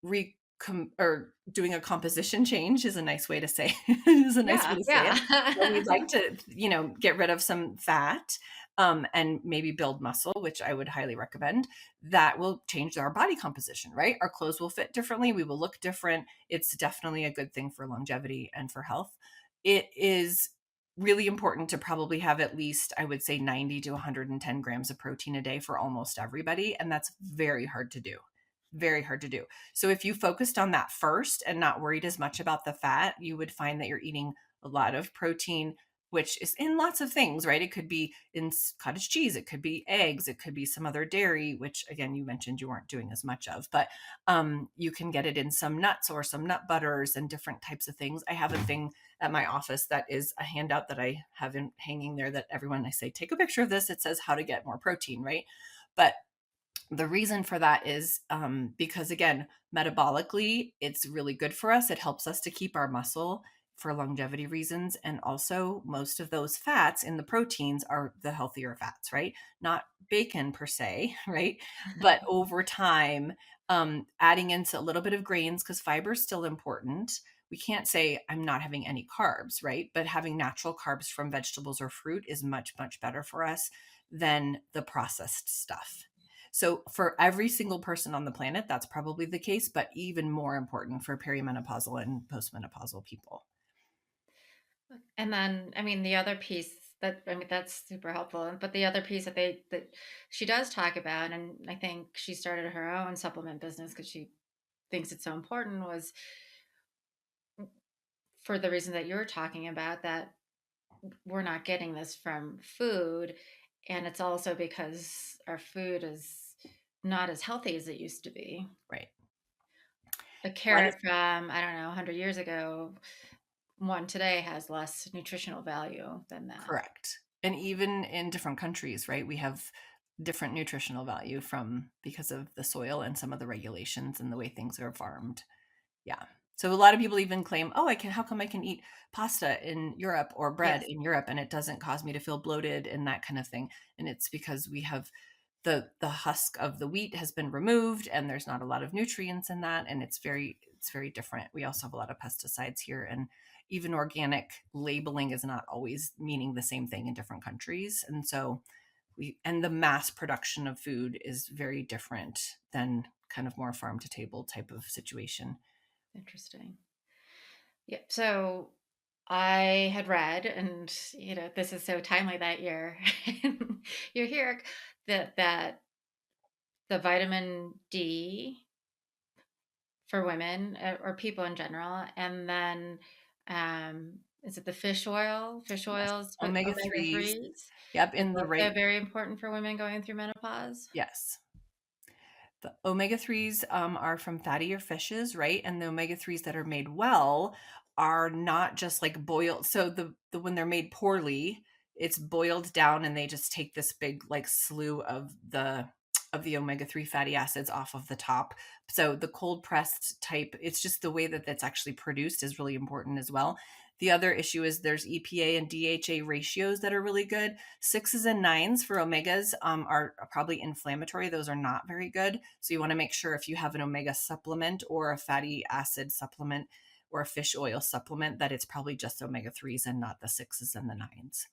or doing a composition change is a nice way to say is a nice way Yeah. to say it. So we'd Yeah. like to, get rid of some fat, and maybe build muscle, which I would highly recommend. That will change our body composition, right? Our clothes will fit differently. We will look different. It's definitely a good thing for longevity and for health. It is really important to probably have at least, I would say, 90 to 110 grams of protein a day for almost everybody. And that's very hard to do. Very hard to do. So if you focused on that first and not worried as much about the fat, you would find that you're eating a lot of protein, which is in lots of things, right? It could be in cottage cheese, it could be eggs, it could be some other dairy, which again, you mentioned you weren't doing as much of, but you can get it in some nuts or some nut butters and different types of things. I have a thing at my office that is a handout that I have hanging there that everyone I say, take a picture of this. It says how to get more protein, right? But the reason for that is because, again, metabolically, it's really good for us. It helps us to keep our muscle for longevity reasons. And also, most of those fats in the proteins are the healthier fats, right? Not bacon per se, right? But over time, adding in a little bit of grains, because fiber is still important. We can't say I'm not having any carbs, right? But having natural carbs from vegetables or fruit is much, much better for us than the processed stuff. So for every single person on the planet, that's probably the case, but even more important for perimenopausal and postmenopausal people. And then, I mean, the other piece that, I mean, that's super helpful. But the other piece that she does talk about, and I think she started her own supplement business because she thinks it's so important, was for the reason that you're talking about, that we're not getting this from food. And it's also because our food is not as healthy as it used to be. Right. A What carrot from, I don't know, 100 years ago, one today has less nutritional value than that. correct. And even in different countries, right? We have different nutritional value from because of the soil and some of the regulations and the way things are farmed. Yeah. So a lot of people even claim, "Oh, how come I can eat pasta in Europe or bread Yes. in Europe and it doesn't cause me to feel bloated," and that kind of thing. And it's because we have the husk of the wheat has been removed and there's not a lot of nutrients in that, and it's very different. We also have a lot of pesticides here, and even organic labeling is not always meaning the same thing in different countries. And so the mass production of food is very different than kind of more farm to table type of situation. Interesting. Yeah. So I had read, and this is so timely that you're here, that the vitamin D for women, or people in general, and then is it the fish oil, fish Yes. oils with Omega omega 3s. threes, Yep, is in the also right. very important for women going through menopause? Yes. The omega 3s are from fattier fishes, right? And the omega 3s that are made well are not just like boiled. So when they're made poorly, it's boiled down and they just take this big like slew of the omega 3 fatty acids off of the top. So the cold pressed type, it's just the way that that's actually produced is really important as well. The other issue is there's EPA and DHA ratios that are really good. Sixes and nines for omegas are probably inflammatory. Those are not very good. So you want to make sure if you have an omega supplement or a fatty acid supplement, or a fish oil supplement, that it's probably just omega-3s and not the 6s and the 9s.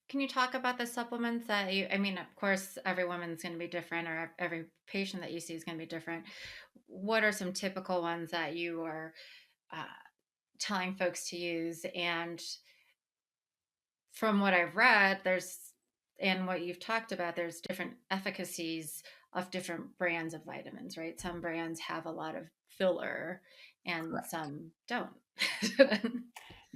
Can you talk about the supplements that I mean, of course, every woman's going to be different, or every patient that you see is going to be different. What are some typical ones that you are uh, telling folks to use? And from what I've read, and what you've talked about, there's different efficacies of different brands of vitamins, right? Some brands have a lot of filler and Correct. some don't.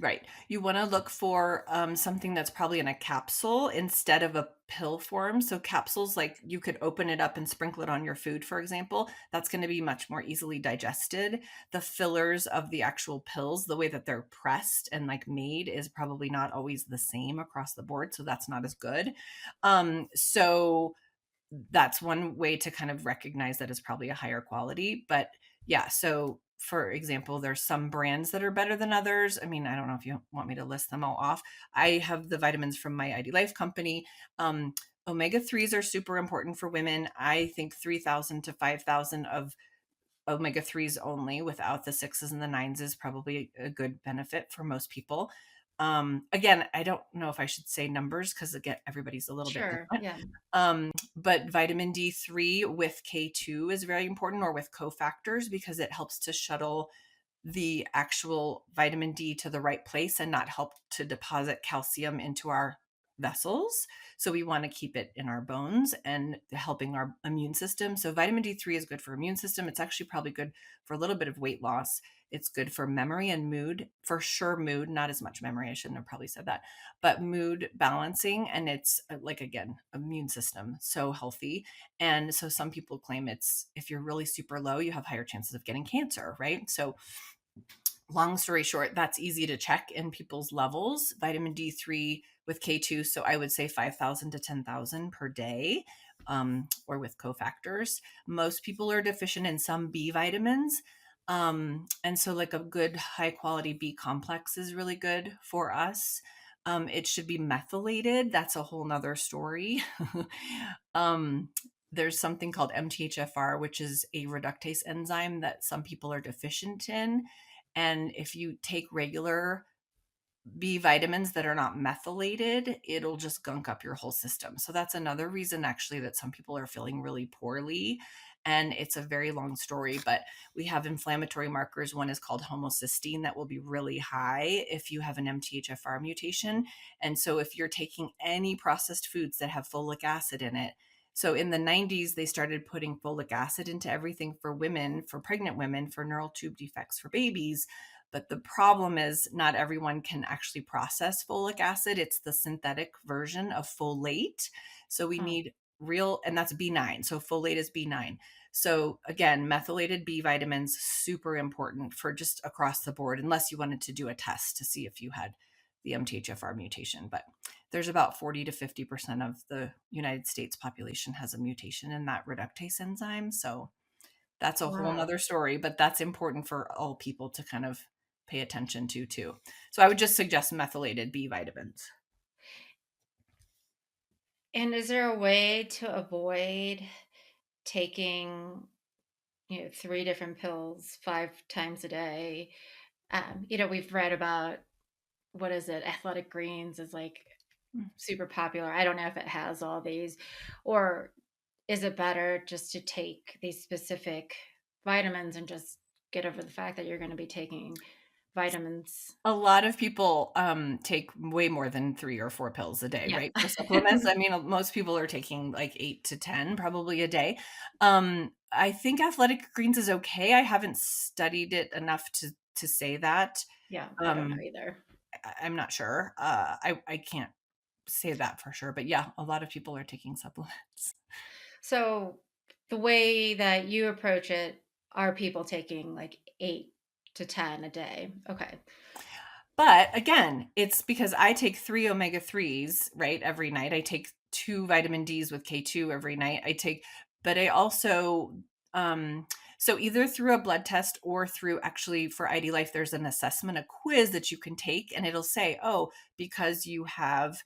Right. You want to look for something that's probably in a capsule instead of a pill form. So capsules, like you could open it up and sprinkle it on your food, for example. That's going to be much more easily digested. The fillers of the actual pills, the way that they're pressed and like made, is probably not always the same across the board. So that's not as good. So that's one way to kind of recognize that it's probably a higher quality. But yeah, so for example, there's some brands that are better than others. I mean, I don't know if you want me to list them all off. I have the vitamins from my ID Life company. Omega-3s are super important for women. I think 3,000 to 5,000 of omega-3s only without the 6s and the 9s is probably a good benefit for most people. Again, I don't know if I should say numbers because again, everybody's a little bit Sure. different. Yeah. But vitamin D3 with K2 is very important, or with cofactors, because it helps to shuttle the actual vitamin D to the right place and not help to deposit calcium into our vessels. So we want to keep it in our bones and helping our immune system. So vitamin D3 is good for immune system. It's actually probably good for a little bit of weight loss. It's good for memory and mood, for sure mood, not as much memory. I shouldn't have probably said that, but mood balancing. And it's like, again, immune system, so healthy. And so some people claim it's, if you're really super low, you have higher chances of getting cancer, right? So long story short, that's easy to check in people's levels. Vitamin D3 with K2. So I would say 5,000 to 10,000 per day, or with cofactors. Most people are deficient in some B vitamins. And so, like, a good high quality B complex is really good for us. It should be methylated. That's a whole nother story. um, there's something called MTHFR, which is a reductase enzyme that some people are deficient in. And if you take regular B vitamins that are not methylated, it'll just gunk up your whole system. So that's another reason, actually, that some people are feeling really poorly. And it's a very long story, but we have inflammatory markers. One is called homocysteine that will be really high if you have an MTHFR mutation. And so if you're taking any processed foods that have folic acid in it, so in the 90s, they started putting folic acid into everything for women, for pregnant women, for neural tube defects for babies. But the problem is not everyone can actually process folic acid. It's the synthetic version of folate. So we Oh, need real, and that's B9. So folate is B9. So again, methylated B vitamins, super important for just across the board, unless you wanted to do a test to see if you had the MTHFR mutation. But there's about 40 to 50% of the United States population has a mutation in that reductase enzyme. So that's a whole wow. nother story, but that's important for all people to kind of pay attention to too. So I would just suggest methylated B vitamins. And is there a way to avoid taking, three different pills 5 times a day? We've read about, what is it? Athletic Greens is like super popular. I don't know if it has all these, or is it better just to take these specific vitamins and just get over the fact that you're going to be taking vitamins? A lot of people take way more than 3 or 4 pills a day, Yeah. right? For supplements. I mean, most people are taking like 8 to 10 probably a day. I think Athletic Greens is okay. I haven't studied it enough to say that. Yeah, I don't know Um, either. I'm not sure. I can't say that for sure. But yeah, a lot of people are taking supplements. So the way that you approach it, are people taking like 8 to 10 a day? Okay. But again, it's because I take 3 omega-3s, right, every night. I take 2 vitamin Ds with K2 every night. But I also, um, so either through a blood test or through, actually, for ID Life, there's an assessment, a quiz that you can take, and it'll say, oh, because you have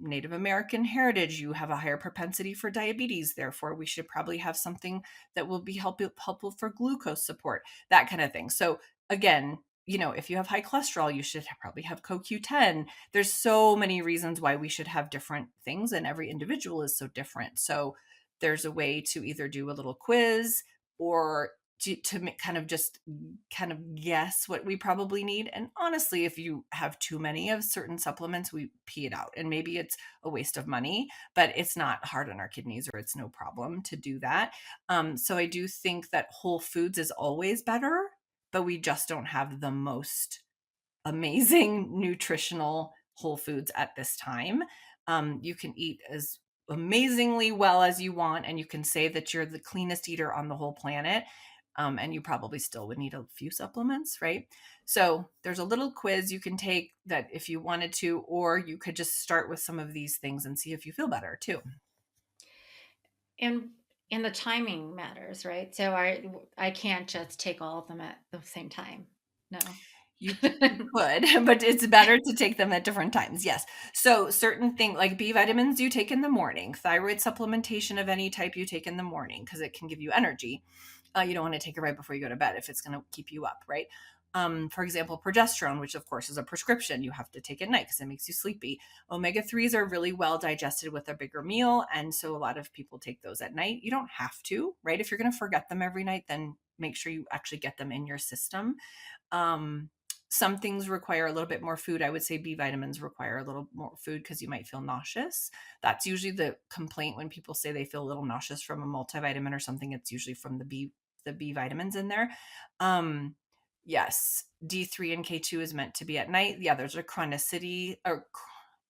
Native American heritage, you have a higher propensity for diabetes. Therefore, we should probably have something that will be helpful for glucose support, that kind of thing. So again, if you have high cholesterol, you should probably have CoQ10. There's so many reasons why we should have different things, and every individual is so different. So there's a way to either do a little quiz or to kind of just kind of guess what we probably need. And honestly, if you have too many of certain supplements, we pee it out. And maybe it's a waste of money, but it's not hard on our kidneys, or it's no problem to do that. So I do think that whole foods is always better, but we just don't have the most amazing nutritional whole foods at this time. You can eat as amazingly well as you want, and you can say that you're the cleanest eater on the whole planet. And you probably still would need a few supplements, right? So there's a little quiz you can take that if you wanted to, or you could just start with some of these things and see if you feel better too. And the timing matters, right? So I can't just take all of them at the same time. No. You could, but it's better to take them at different times. Yes. So certain things like B vitamins you take in the morning, thyroid supplementation of any type you take in the morning because it can give you energy. You don't want to take it right before you go to bed if it's going to keep you up, right? For example, progesterone, which of course is a prescription, you have to take at night because it makes you sleepy. Omega 3s are really well digested with a bigger meal. And so a lot of people take those at night. You don't have to, right? If you're going to forget them every night, then make sure you actually get them in your system. Um, some things require a little bit more food. I would say B vitamins require a little more food because you might feel nauseous. That's usually the complaint when people say they feel a little nauseous from a multivitamin or something. It's usually from the B vitamins in there. Yes, D3 and K2 is meant to be at night. Yeah, there's a chronicity, or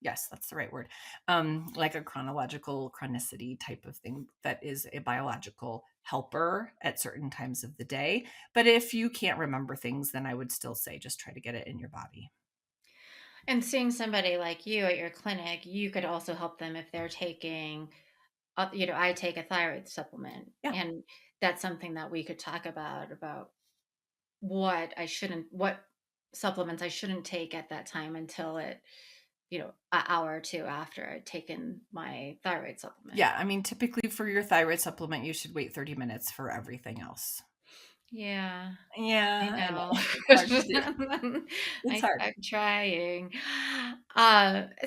yes, that's the right word. Like a chronological chronicity type of thing that is a biological helper at certain times of the day. But if you can't remember things, then I would still say just try to get it in your body. And seeing somebody like you at your clinic, you could also help them if they're taking, I take a thyroid supplement, Yeah. and that's something that we could talk about what supplements I shouldn't take at that time until an hour or two after I'd taken my thyroid supplement. Yeah. I mean, typically for your thyroid supplement, you should wait 30 minutes for everything else. Yeah, I Yeah, I know. know. It's hard to do. It's hard. I'm trying.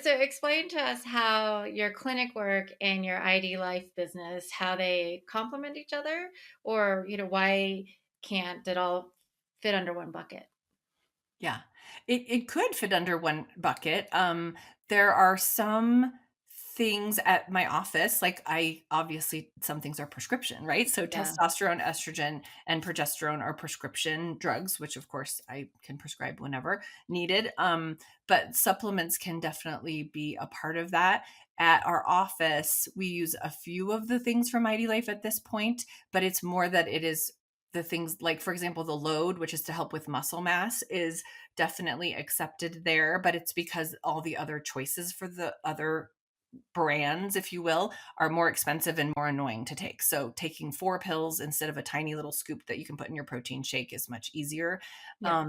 So explain to us how your clinic work and your ID life business, how they complement each other, or why can't it all fit under one bucket? Yeah. It could fit under one bucket. There are some things at my office, like I obviously some things are prescription, right? So Yeah. testosterone, estrogen, and progesterone are prescription drugs, which of course I can prescribe whenever needed. But supplements can definitely be a part of that. At our office, we use a few of the things from ID Life at this point, but it's more that it is the things like, for example, the load, which is to help with muscle mass, is definitely accepted there, but it's because all the other choices for the other brands, if you will, are more expensive and more annoying to take. So taking 4 pills instead of a tiny little scoop that you can put in your protein shake is much easier. Yeah.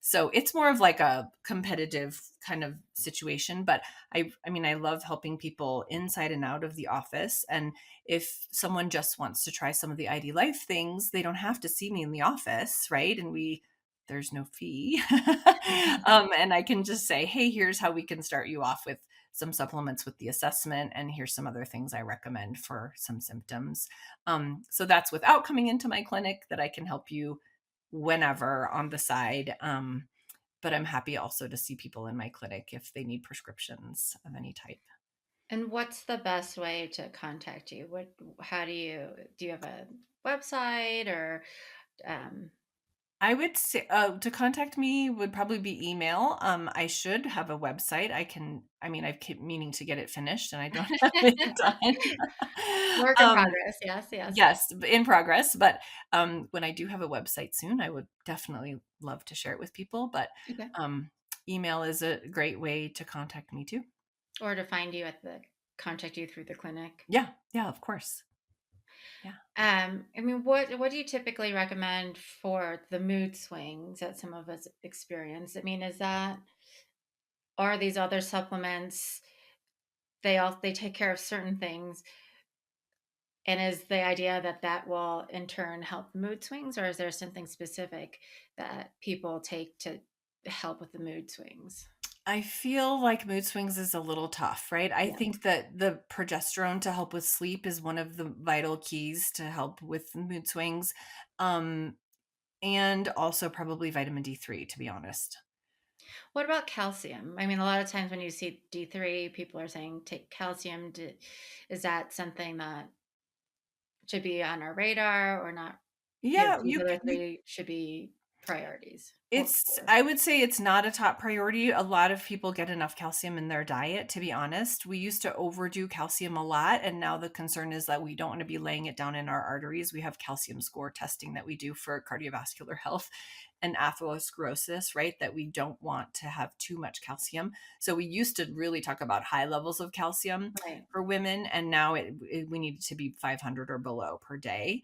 So it's more of like a competitive kind of situation. But I mean, I love helping people inside and out of the office. And if someone just wants to try some of the ID Life things, they don't have to see me in the office, right? And there's no fee. And I can just say, hey, here's how we can start you off with some supplements with the assessment, and here's some other things I recommend for some symptoms. So that's without coming into my clinic, that I can help you whenever on the side. But I'm happy also to see people in my clinic if they need prescriptions of any type. And what's the best way to contact you? How do you have a website or, um, I would say to contact me would probably be email. I should have a website. I mean, I keep meaning to get it finished and I don't have it done. work in progress? Yes, yes. Yes, in progress. But when I do have a website soon, I would definitely love to share it with people. But Okay. um, email is a great way to contact me too. Or to find you contact you through the clinic. Yeah, yeah, of course. Yeah. I mean, what do you typically recommend for the mood swings that some of us experience? I mean, are these other supplements, they take care of certain things, And is the idea that that will in turn help mood swings, or is there something specific that people take to help with the mood swings? I feel like mood swings is a little tough, right? I Yeah. think that the progesterone to help with sleep is one of the vital keys to help with mood swings. Um, and also probably vitamin D3, to be honest. What about calcium? I mean, a lot of times when you see D3, people are saying take calcium. Is that something that should be on our radar or not? Yeah, These other three should be priorities. What for? I would say it's not a top priority. A lot of people get enough calcium in their diet, to be honest. We used to overdo calcium a lot, and now the concern is that we don't want to be laying it down in our arteries. We have calcium score testing that we do for cardiovascular health and atherosclerosis, right? That we don't want to have too much calcium. So we used to really talk about high levels of calcium Right. for women, and now we need to be 500 or below per day.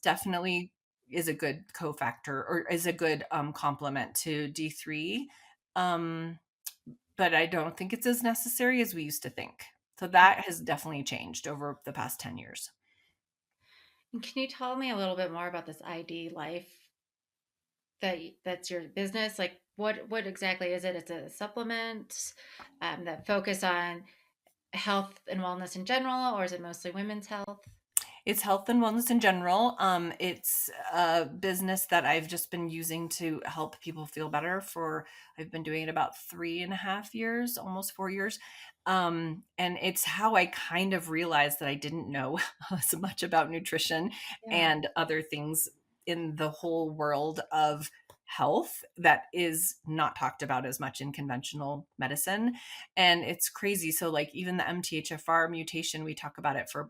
Definitely is a good cofactor or is a good complement to D3. Um, but I don't think it's as necessary as we used to think. So that Okay. has definitely changed over the past 10 years. And can you tell me a little bit more about this ID Life that's your business? Like what exactly is it? It's a supplement that focus on health and wellness in general, or is it mostly women's health? It's health and wellness in general. It's a business that I've just been using to help people feel better for, I've been doing it about 3.5 years, almost 4 years. And it's how I kind of realized that I didn't know so much about nutrition Yeah. and other things in the whole world of health that is not talked about as much in conventional medicine. And it's crazy. So like even the MTHFR mutation, we talk about it for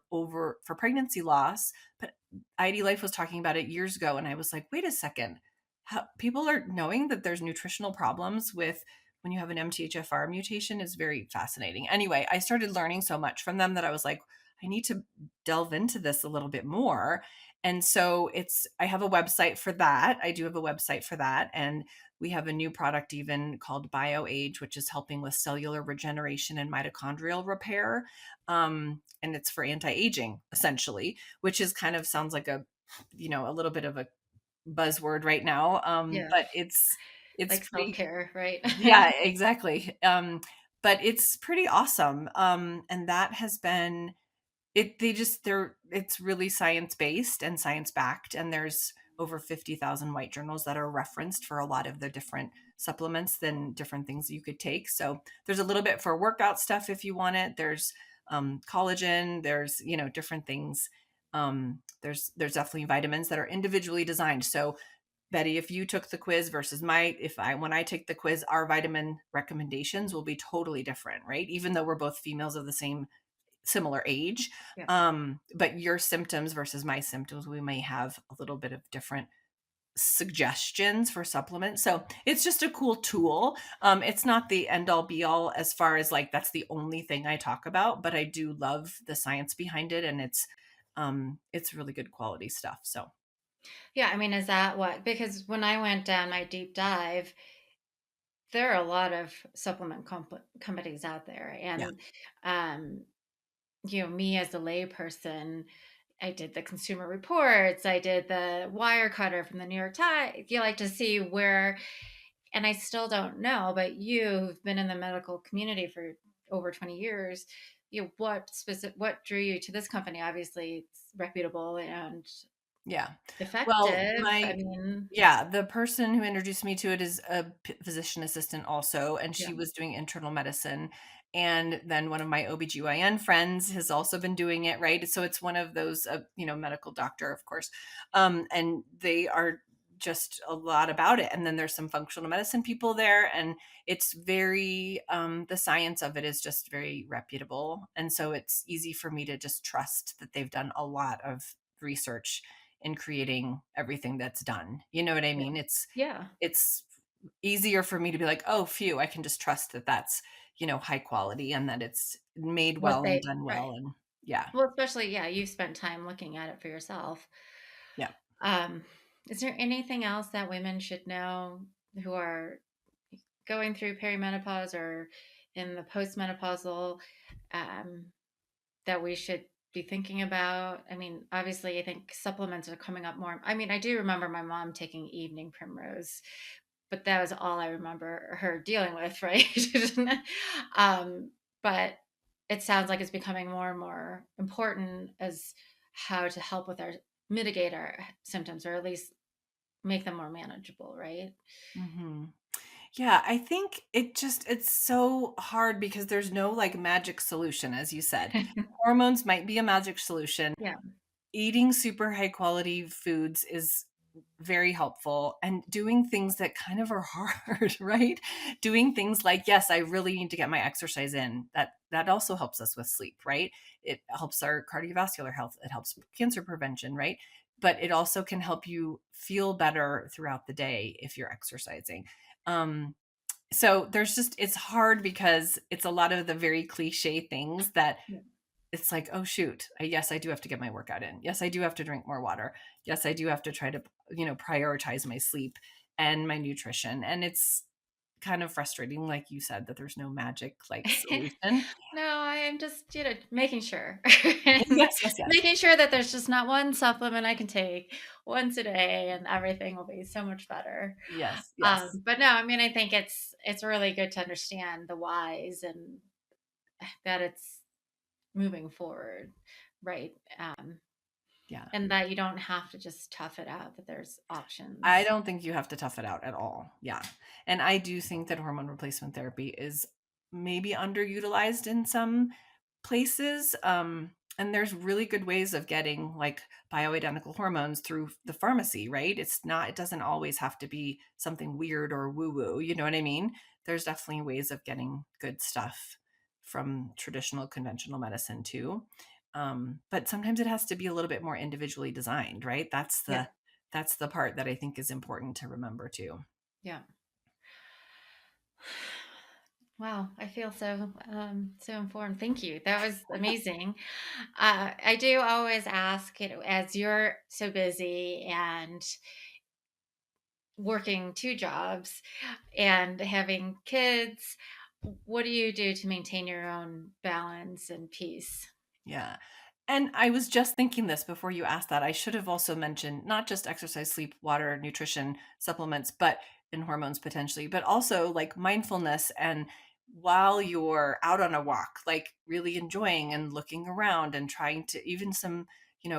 pregnancy loss, but ID Life was talking about it years ago, and I was like, wait a second, how, people are knowing that there's nutritional problems with when you have an MTHFR mutation is very fascinating. Anyway, I started learning so much from them that I was like, I need to delve into this a little bit more. And so I have a website for that. I do have a website for that. And we have a new product even called BioAge, which is helping with cellular regeneration and mitochondrial repair. And it's for anti-aging, essentially, which is kind of sounds like a little bit of a buzzword right now. Yeah. But it's Like pretty, self-care, right? yeah, exactly. But it's pretty awesome. And that has been it's really science-based and science-backed, and there's over 50,000 white journals that are referenced for a lot of the different supplements and different things you could take. So there's a little bit for workout stuff if you want it. There's collagen, there's, different things. There's definitely vitamins that are individually designed. So Betty, if you took the quiz versus when I take the quiz, our vitamin recommendations will be totally different, right? Even though we're both females of the same similar age. Yeah. But your symptoms versus my symptoms, we may have a little bit of different suggestions for supplements. So it's just a cool tool. It's not the end all be all as far as like that's the only thing I talk about, but I do love the science behind it, and it's really good quality stuff. So Yeah, I mean, is that what? Because when I went down my deep dive, there are a lot of supplement companies out there, yeah. and um, me as a layperson, I did the Consumer Reports, I did the Wirecutter from the New York Times. You like to see where, and I still don't know, but you who've been in the medical community for over 20 years, what drew you to this company? Obviously, it's reputable and Yeah. Well, effective. I mean, the person who introduced me to it is a physician assistant also, and yeah, she was doing internal medicine. And then one of my OBGYN friends has also been doing it, right? So it's one of those, medical doctor, of course. And they are just a lot about it. And then there's some functional medicine people there, and it's very, the science of it is just very reputable. And so it's easy for me to just trust that they've done a lot of research in creating everything that's done. You know what I yeah, mean? yeah. It's easier for me to be like, "Oh, phew, I can just trust that that's, high quality and that it's made What well and they done well." right. And yeah. Well, especially, yeah, you've spent time looking at it for yourself. Yeah. Um, is there anything else that women should know who are going through perimenopause or in the postmenopausal, um, that we should be thinking about? I mean, obviously, I think supplements are coming up more. I mean, I do remember my mom taking evening primrose, but that was all I remember her dealing with, right? um, but it sounds like it's becoming more and more important as how to help with our mitigate our symptoms, or at least make them more manageable, right? Hmm. Yeah, I think it's so hard because there's no like magic solution, as you said. Hormones might be a magic solution. Yeah, Eating super high quality foods is very helpful, and doing things that kind of are hard, right? Doing things like, yes, I really need to get my exercise in. That also helps us with sleep, right? It helps our cardiovascular health. It helps cancer prevention, right? But it also can help you feel better throughout the day if you're exercising. Um, so there's just it's hard because it's a lot of the very cliche things that yeah, it's like, oh shoot, yes, I do have to get my workout in. Yes, I do have to drink more water. Yes, I do have to try to, prioritize my sleep and my nutrition. And it's kind of frustrating, like you said, that there's no magic like solution. no, I am just, making sure. Yes, yes, yes. Making sure that there's just not one supplement I can take once a day and everything will be so much better. Yes, yes. But no, I mean, I think it's really good to understand the whys and that it's moving forward, right? Yeah. And that you don't have to just tough it out, that there's I options. don't think you have to tough it out at all. Yeah. And I do think that hormone replacement therapy is maybe underutilized in some places. And there's really good ways of getting like bioidentical hormones through the pharmacy, right? It doesn't always have to be something weird or woo woo. You know what I mean? There's definitely ways of getting good stuff from traditional conventional medicine too. But sometimes it has to be a little bit more individually designed, right? Yeah. That's the part that I think is important to remember too. Yeah. Wow, I feel so informed. Thank you. That was amazing. I do always ask, as you're so busy and working two jobs and having kids, what do you do to maintain your own balance and peace? Yeah. And I was just thinking this before you asked that. I should have also mentioned not just exercise, sleep, water, nutrition, supplements, but and hormones potentially, but also like mindfulness and while you're out on a walk, like really enjoying and looking around and trying to even some,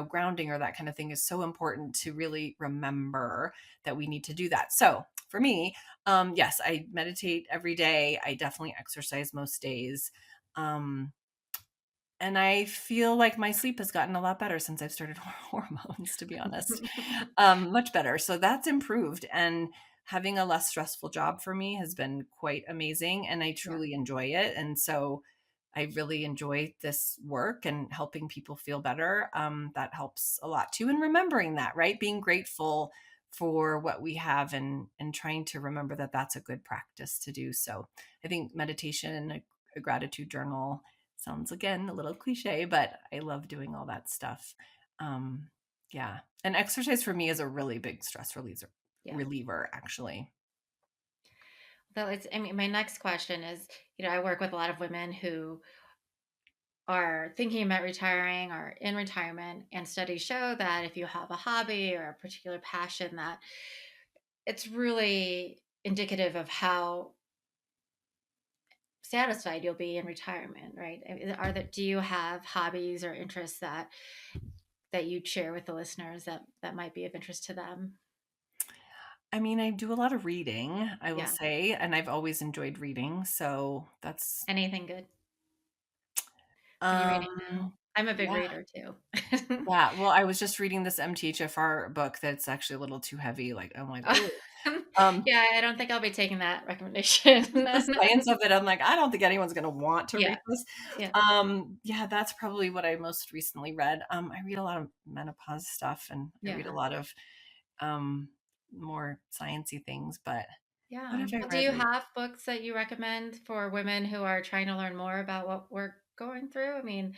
grounding or that kind of thing is so important to really remember that we need to do that. So for me, yes, I meditate every day. I definitely exercise most days. Um, and I feel like my sleep has gotten a lot better since I've started hormones, to be honest. Much better. So that's improved. And having a less stressful job for me has been quite amazing. And I Yeah, truly enjoy it. And so I really enjoy this work and helping people feel better. That helps a lot too. And remembering that, right? Being grateful for what we have and trying to remember that that's a good practice to do. So I think meditation, a gratitude journal, sounds again a little cliche, but I love doing all that stuff. Um, yeah. And exercise for me is a really big stress yeah. reliever actually. So I mean, my next question is, I work with a lot of women who are thinking about retiring or in retirement, and studies show that if you have a hobby or a particular passion, that it's really indicative of how satisfied you'll be in retirement, right? I mean, do you have hobbies or interests that you'd share with the listeners that might be of interest to them? I mean, I do a lot of reading, I will Yeah. say, and I've always enjoyed reading. So that's, Anything good? What are you reading now? um, I'm a big yeah, reader too. yeah. Well, I was just reading this MTHFR book that's actually a little too heavy. Like, I'm like, oh, um, Yeah, I don't think I'll be taking that recommendation. the science of it, I'm like, I don't think anyone's going to want to Yeah, read this. yeah, Yeah, that's probably what I most recently read. I read a lot of menopause stuff and I read a yeah, lot of um more sciencey things, but what yeah. have I Well, do read you lately? have books that you recommend for women who are trying to learn more about what we're going through? I mean,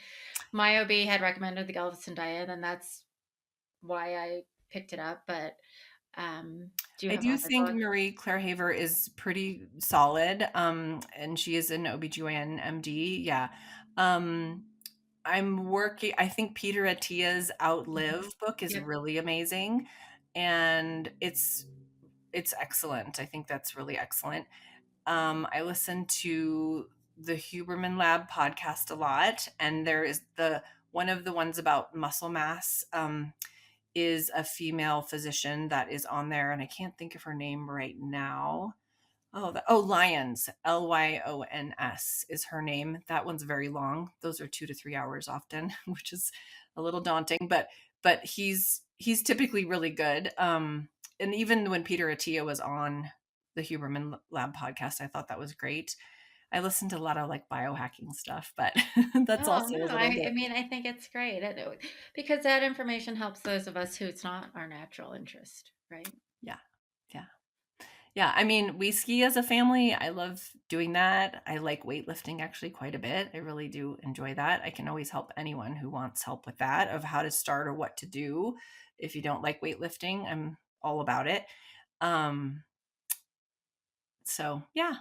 my OB had recommended the Galveston diet, and that's why I picked it up. But do you I have do other think books? Marie Claire Haver is pretty solid. And she is an OBGYN MD. Yeah. Um, I'm working I think Peter Attia's Mhm. Outlive book is Yep. really amazing, and it's excellent. I think that's really excellent. I listen to the Huberman Lab podcast a lot, and there is the one of the ones about muscle mass, is a female physician that is on there, and I can't think of her name right now. Lyons, Lyons is her name. That one's very long. Those are 2 to 3 hours often, which is a little daunting, but he's typically really good. And even when Peter Attia was on the Huberman Lab podcast, I thought that was great. I listened to a lot of like biohacking stuff, but that's Oh, also no, a little I bit. mean, I think it's great, because that information helps those of us who it's not our natural interest, right? Yeah. Yeah. Yeah, I mean, we ski as a family. I love doing that. I like weightlifting actually quite a bit. I really do enjoy that. I can always help anyone who wants help with that, of how to start or what to do. If you don't like weightlifting, I'm all about it. Um, so yeah,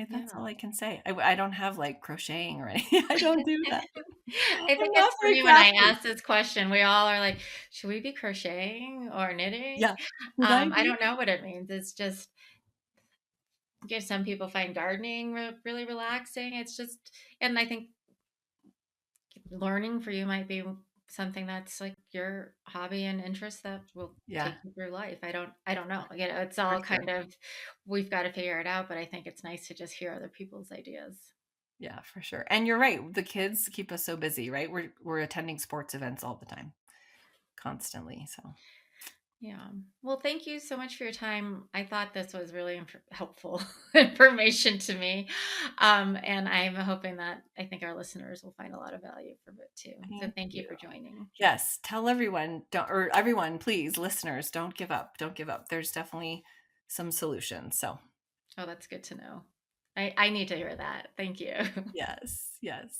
that's all Yeah. I can say. I don't have like crocheting or anything. I don't do that. I think I'm not it's very funny when I crafty. ask this question, we all are like, "Should we be crocheting or knitting?" Yeah. Should I I be? don't know what it means. It's just, some people find gardening really relaxing. It's just, and I think learning for you might be something that's like your hobby and interest that will Yeah, take you through life. I don't know. It's for all sure. kind of, we've got to figure it out, but I think it's nice to just hear other people's ideas. Yeah, for sure. And you're right. The kids keep us so busy, right? We're attending sports events all the time, constantly. So Yeah. Well, thank you so much for your time. I thought this was really helpful information to me. And I'm hoping that I think our listeners will find a lot of value from it too. So thank thank you you. for joining. Yes, tell everyone, don't, or everyone, please, listeners, don't give up. Don't give up. There's definitely some solutions. So Oh, that's good to know. I need to hear that. Thank you. yes, yes.